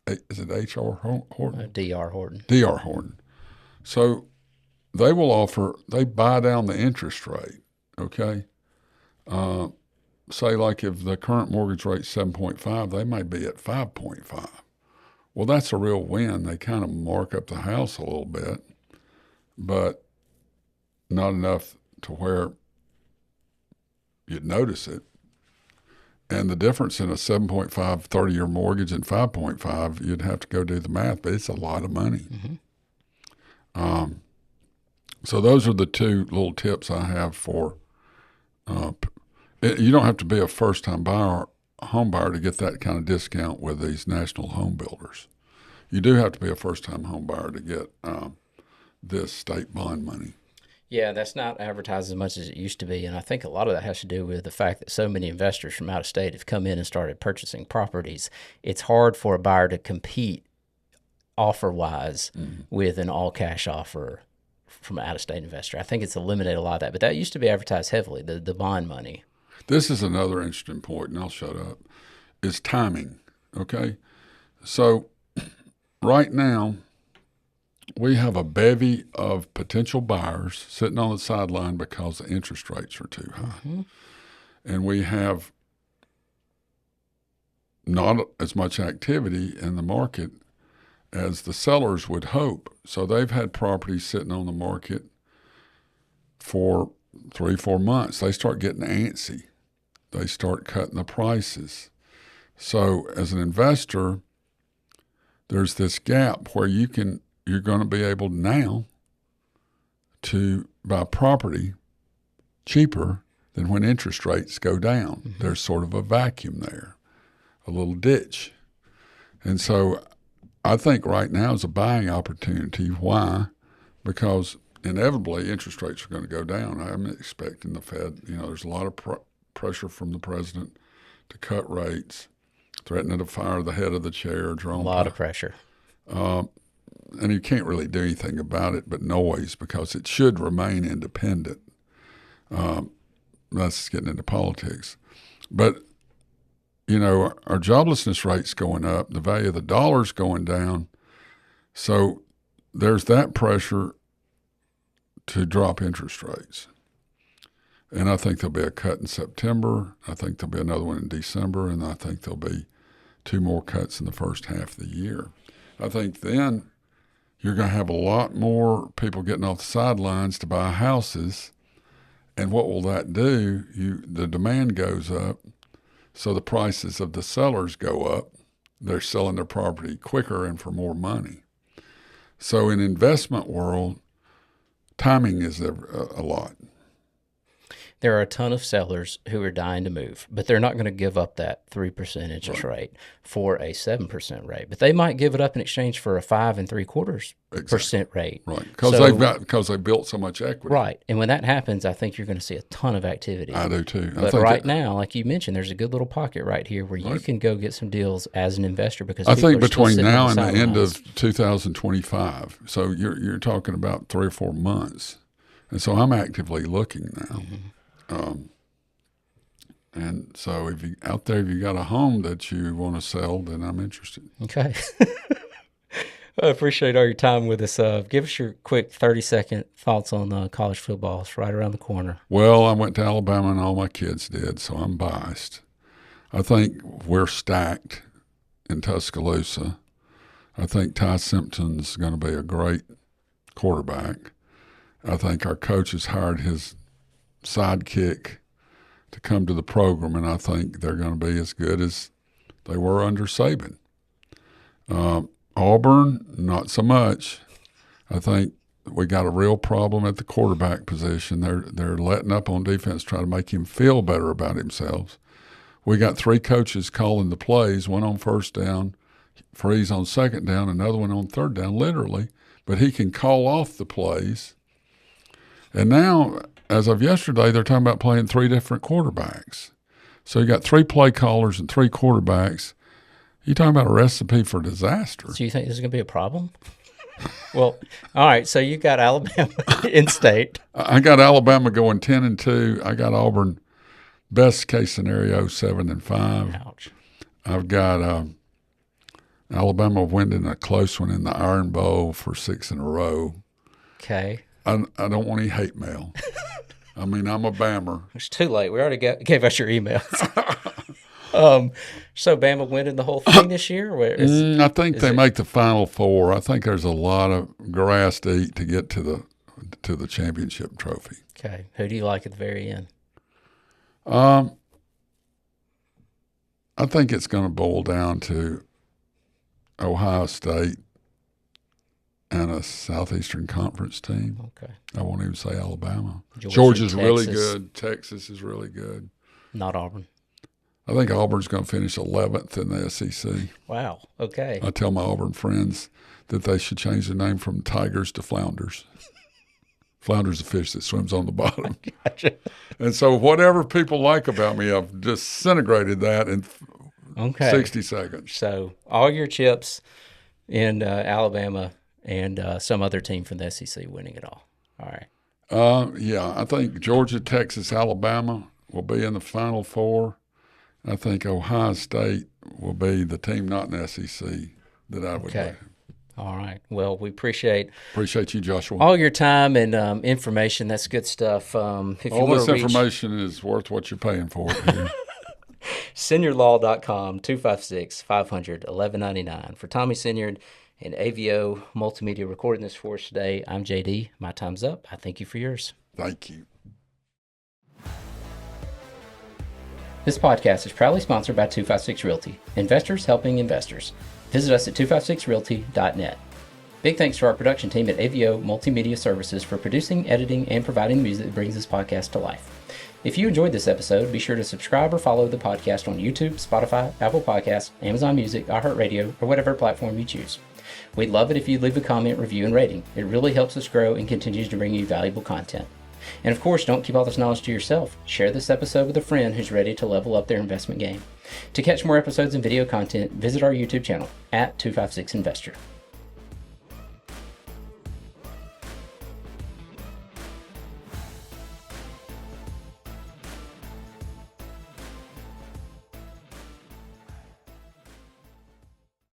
Is it H.R. Horton? D.R. Horton. D.R. Horton. So they buy down the interest rate, okay? Say like if the current mortgage rate's 7.5, they may be at 5.5. Well, that's a real win. They kind of mark up the house a little bit, but not enough to where you'd notice it. And the difference in a 7.5 30-year mortgage and 5.5, you'd have to go do the math, but it's a lot of money. Mm-hmm. So those are the two little tips I have for. You don't have to be a first-time home buyer to get that kind of discount with these national home builders. You do have to be a first-time home buyer to get this state bond money. Yeah, that's not advertised as much as it used to be, and I think a lot of that has to do with the fact that so many investors from out of state have come in and started purchasing properties. It's hard for a buyer to compete offer-wise with an all-cash offer from an out-of-state investor. I think it's eliminated a lot of that, but that used to be advertised heavily, the bond money. This is another interesting point, and I'll shut up, is timing, okay? So right now, we have a bevy of potential buyers sitting on the sideline because the interest rates are too high. Mm-hmm. And we have not as much activity in the market as the sellers would hope. So they've had properties sitting on the market for 3-4 months. They start getting antsy. They start cutting the prices. So as an investor, there's this gap where you're going to be able now to buy property cheaper than when interest rates go down. Mm-hmm. There's sort of a vacuum there, a little ditch. And so I think right now is a buying opportunity. Why? Because inevitably interest rates are going to go down. I'm expecting the Fed, there's a lot of pressure from the president to cut rates, threatening to fire the head of the chair. A lot of pressure. And you can't really do anything about it but noise because it should remain independent. That's getting into politics. But, our joblessness rate's going up, the value of the dollar's going down. So there's that pressure to drop interest rates. And I think there'll be a cut in September. I think there'll be another one in December. And I think there'll be 2 more cuts in the first half of the year. I think then you're going to have a lot more people getting off the sidelines to buy houses. And what will that do? The demand goes up, so the prices of the sellers go up. They're selling their property quicker and for more money. So in investment world, timing is a lot. There are a ton of sellers who are dying to move, but they're not going to give up that 3% interest rate for a 7% rate. But they might give it up in exchange for a 5 3/4% rate. Right, because they built so much equity. Right, and when that happens, I think you're going to see a ton of activity. I do too. But right now, like you mentioned, there's a good little pocket right here where you can go get some deals as an investor because I think between now and the end of 2025, so you're talking about 3 or 4 months, and so I'm actively looking now. Mm-hmm. And so if you got a home that you want to sell, then I'm interested. Okay. I appreciate all your time with us. Give us your quick 30-second thoughts on college football. It's right around the corner. Well, I went to Alabama and all my kids did, so I'm biased. I think we're stacked in Tuscaloosa. I think Ty Simpson's going to be a great quarterback. I think our coach has hired his sidekick to come to the program, and I think they're going to be as good as they were under Saban. Auburn, not so much. I think we got a real problem at the quarterback position. They're letting up on defense, trying to make him feel better about himself. We got 3 coaches calling the plays, one on first down, Freeze on second down, another one on third down, literally, but he can call off the plays. And now, as of yesterday, they're talking about playing 3 different quarterbacks. So you got 3 play callers and 3 quarterbacks. You're talking about a recipe for disaster. So you think this is going to be a problem? Well, all right. So you got Alabama in state. I got Alabama going 10-2. I got Auburn, best case scenario, 7-5. Ouch. I've got Alabama winning a close one in the Iron Bowl for 6 in a row. Okay. I don't want any hate mail. I mean, I'm a Bammer. It's too late. We already gave us your emails. So Bama winning the whole thing this year? I think they make the Final Four. I think there's a lot of grass to eat to get to the championship trophy. Okay. Who do you like at the very end? I think it's going to boil down to Ohio State and a Southeastern Conference team. Okay. I won't even say Alabama. Texas. Georgia's really good. Texas is really good. Not Auburn. I think Auburn's going to finish 11th in the SEC. Wow. Okay. I tell my Auburn friends that they should change the name from Tigers to Flounders. Flounder's a fish that swims on the bottom. Gotcha. And so whatever people like about me, I've disintegrated that in 60 seconds. So all your chips in Alabama and some other team from the SEC winning it all. All right. Yeah, I think Georgia, Texas, Alabama will be in the Final Four. I think Ohio State will be the team not in the SEC that I would do. All right. Well, we appreciate you, Joshua. all your time and information. That's good stuff. If all you this information is worth what you're paying for it here. SiniardLaw.com, 256-500-1199. For Tommy Siniard and AVO Multimedia recording this for us today, I'm JD. My time's up. I thank you for yours. Thank you. This podcast is proudly sponsored by 256 Realty, investors helping investors. Visit us at 256realty.net. Big thanks to our production team at AVO Multimedia Services for producing, editing, and providing the music that brings this podcast to life. If you enjoyed this episode, be sure to subscribe or follow the podcast on YouTube, Spotify, Apple Podcasts, Amazon Music, iHeartRadio, or whatever platform you choose. We'd love it if you'd leave a comment, review, and rating. It really helps us grow and continues to bring you valuable content. And of course, don't keep all this knowledge to yourself. Share this episode with a friend who's ready to level up their investment game. To catch more episodes and video content, visit our YouTube channel at 256 Investor.